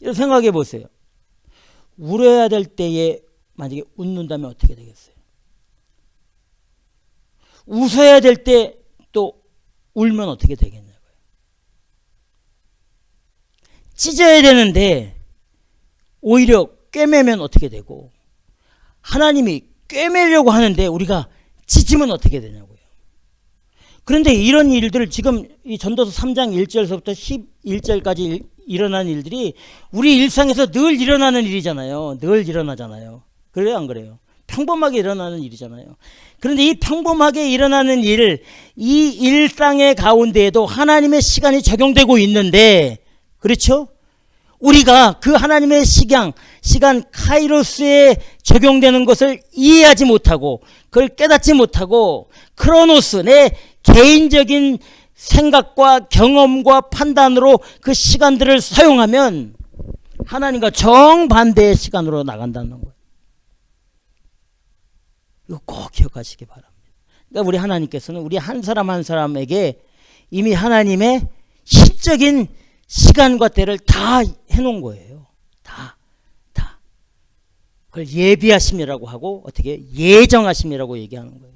이렇게 생각해 보세요. 울어야 될 때에 만약에 웃는다면 어떻게 되겠어요? 웃어야 될 때 또 울면 어떻게 되겠냐고요. 찢어야 되는데 오히려 꿰매면 어떻게 되고, 하나님이 꿰매려고 하는데 우리가 찢으면 어떻게 되냐고요. 그런데 이런 일들을 지금 이 전도서 3장 1절서부터 11절까지 일어난 일들이 우리 일상에서 늘 일어나는 일이잖아요. 늘 일어나잖아요. 그래요, 안 그래요? 평범하게 일어나는 일이잖아요. 그런데 이 평범하게 일어나는 일, 이 일상의 가운데에도 하나님의 시간이 적용되고 있는데, 그렇죠? 우리가 그 하나님의 시간 카이로스에 적용되는 것을 이해하지 못하고 그걸 깨닫지 못하고 크로노스, 내 개인적인 생각과 경험과 판단으로 그 시간들을 사용하면 하나님과 정반대의 시간으로 나간다는 거예요. 이거 꼭 기억하시기 바랍니다. 그러니까 우리 하나님께서는 우리 한 사람 한 사람에게 이미 하나님의 시적인 시간과 때를 다 해놓은 거예요. 다. 그걸 예비하심이라고 하고 어떻게 예정하심이라고 얘기하는 거예요.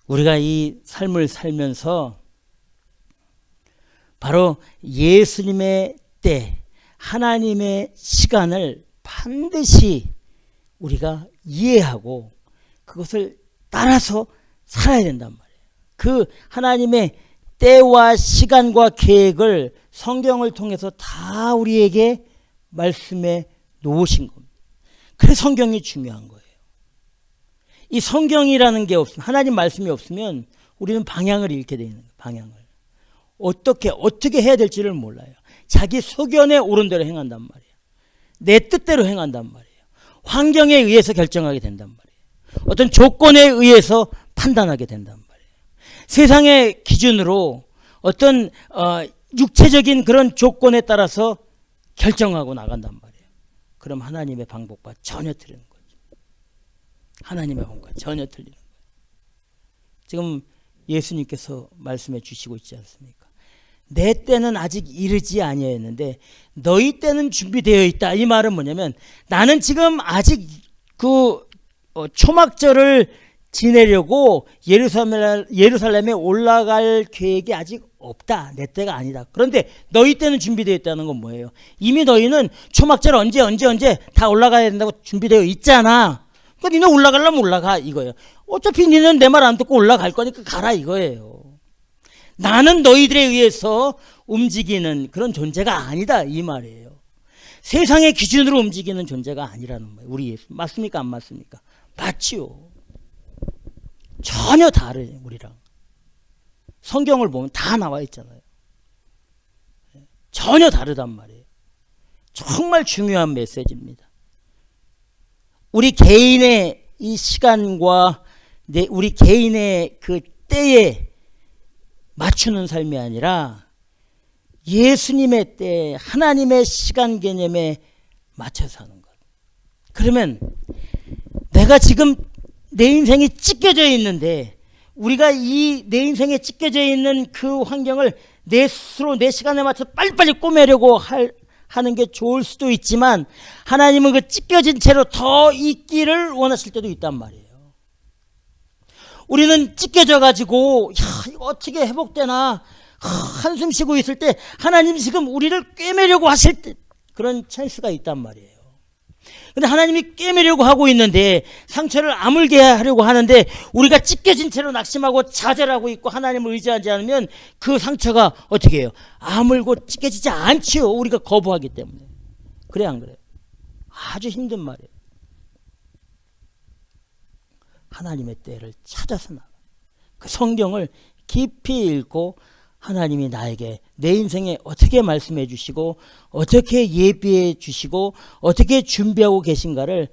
우리가 이 삶을 살면서 바로 예수님의 때, 하나님의 시간을 반드시 우리가 이해하고 그것을 따라서 살아야 된단 말이에요. 그 하나님의 때와 시간과 계획을 성경을 통해서 다 우리에게 말씀해 놓으신 겁니다. 그래서 성경이 중요한 거예요. 이 성경이라는 게 없으면, 하나님 말씀이 없으면 우리는 방향을 잃게 되는 거예요. 방향을. 어떻게 해야 될지를 몰라요. 자기 소견에 옳은 대로 행한단 말이에요. 내 뜻대로 행한단 말이에요. 환경에 의해서 결정하게 된단 말이에요. 어떤 조건에 의해서 판단하게 된단 말이에요. 세상의 기준으로 어떤 육체적인 그런 조건에 따라서 결정하고 나간단 말이에요. 그럼 하나님의 방법과 전혀 틀리는 거죠. 하나님의 방법과 전혀 틀리는 거예요. 지금 예수님께서 말씀해 주시고 있지 않습니까? 내 때는 아직 이르지 아니하였는데 너희 때는 준비되어 있다. 이 말은 뭐냐면 나는 지금 아직 초막절을 지내려고 예루살렘에 올라갈 계획이 아직 없다. 내 때가 아니다. 그런데 너희 때는 준비되어 있다는 건 뭐예요? 이미 너희는 초막절 언제 다 올라가야 된다고 준비되어 있잖아. 그러니까 니네 올라가려면 올라가 이거예요. 어차피 니는 내 말 안 듣고 올라갈 거니까 가라 이거예요. 나는 너희들에 의해서 움직이는 그런 존재가 아니다 이 말이에요. 세상의 기준으로 움직이는 존재가 아니라는 거예요. 우리 예수 맞습니까? 안 맞습니까? 맞지요. 전혀 다르요 우리랑. 성경을 보면 다 나와 있잖아요. 전혀 다르단 말이에요. 정말 중요한 메시지입니다. 우리 개인의 이 시간과 우리 개인의 그 때에 맞추는 삶이 아니라 예수님의 때, 하나님의 시간 개념에 맞춰 사는 것. 그러면 내가 지금 내 인생이 찢겨져 있는데 우리가 이 내 인생에 찢겨져 있는 그 환경을 내 스스로 내 시간에 맞춰 빨리빨리 꼬매려고 하는 게 좋을 수도 있지만 하나님은 그 찢겨진 채로 더 있기를 원하실 때도 있단 말이에요. 우리는 찢겨져 가지고 이거 어떻게 회복되나 한숨 쉬고 있을 때 하나님이 지금 우리를 꿰매려고 하실 때 그런 찬스가 있단 말이에요. 근데 하나님이 꿰매려고 하고 있는데 상처를 아물게 하려고 하는데 우리가 찢겨진 채로 낙심하고 좌절하고 있고 하나님을 의지하지 않으면 그 상처가 어떻게 해요? 아물고 찢겨지지 않지요. 우리가 거부하기 때문에. 그래 안 그래요? 아주 힘든 말이에요. 하나님의 때를 찾아서 나가. 그 성경을 깊이 읽고 하나님이 나에게 내 인생에 어떻게 말씀해 주시고 어떻게 예비해 주시고 어떻게 준비하고 계신가를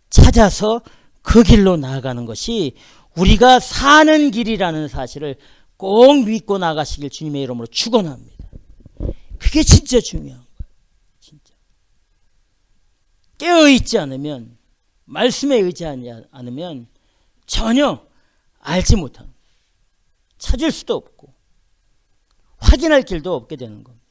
찾아서 그 길로 나아가는 것이 우리가 사는 길이라는 사실을 꼭 믿고 나가시길 주님의 이름으로 축원합니다. 그게 진짜 중요한 거예요. 진짜. 깨어있지 않으면 말씀에 의지하지 않으면 전혀 알지 못하는 찾을 수도 없고 확인할 길도 없게 되는 겁니다.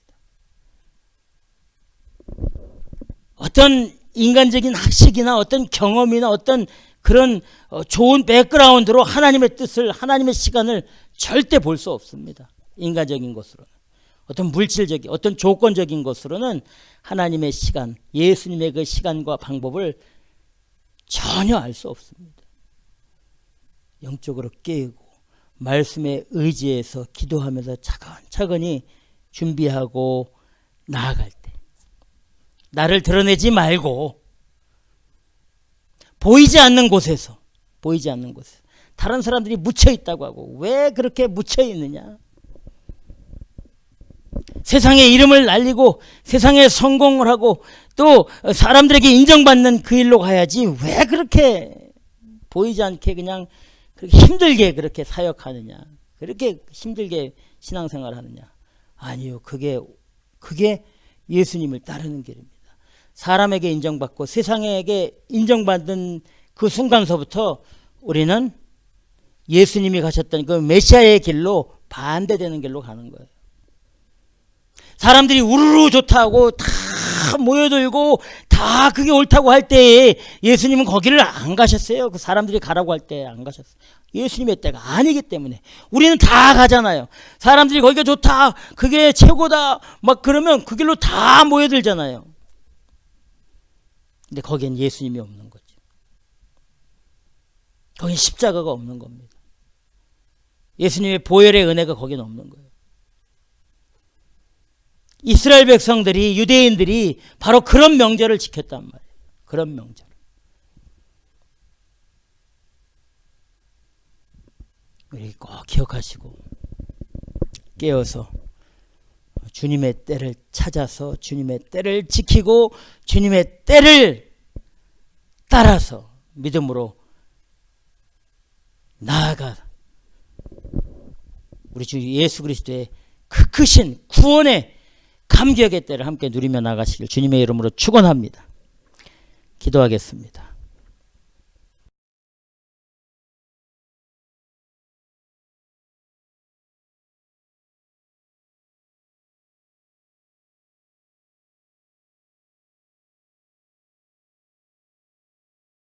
어떤 인간적인 학식이나 어떤 경험이나 어떤 그런 좋은 백그라운드로 하나님의 뜻을 하나님의 시간을 절대 볼 수 없습니다. 인간적인 것으로는 어떤 물질적인 어떤 조건적인 것으로는 하나님의 시간 예수님의 그 시간과 방법을 전혀 알 수 없습니다. 영적으로 깨우고 말씀에 의지해서 기도하면서 차근차근히 준비하고 나아갈 때 나를 드러내지 말고 보이지 않는 곳에서 다른 사람들이 묻혀 있다고 하고 왜 그렇게 묻혀 있느냐? 세상의 이름을 날리고 세상에 성공을 하고 또 사람들에게 인정받는 그 일로 가야지 왜 그렇게 보이지 않게 그냥 그렇게 힘들게 그렇게 사역하느냐? 그렇게 힘들게 신앙생활 하느냐? 아니요. 그게 예수님을 따르는 길입니다. 사람에게 인정받고 세상에게 인정받는 그 순간서부터 우리는 예수님이 가셨던 그 메시아의 길로 반대되는 길로 가는 거예요. 사람들이 우르르 좋다고 다 모여들고 다 그게 옳다고 할 때에 예수님은 거기를 안 가셨어요. 그 사람들이 가라고 할 때 안 가셨어요. 예수님의 때가 아니기 때문에 우리는 다 가잖아요. 사람들이 거기가 좋다, 그게 최고다 막 그러면 그 길로 다 모여들잖아요. 근데 거기엔 예수님이 없는 거죠. 거긴 십자가가 없는 겁니다. 예수님의 보혈의 은혜가 거긴 없는 거예요. 이스라엘 백성들이 유대인들이 바로 그런 명절을 지켰단 말이에요. 그런 명절. 우리 꼭 기억하시고 깨어서 주님의 때를 찾아서 주님의 때를 지키고 주님의 때를 따라서 믿음으로 나아가 우리 주 예수 그리스도의 그 크신 구원의 감격의 때를 함께 누리며 나가시길 주님의 이름으로 축원합니다. 기도하겠습니다.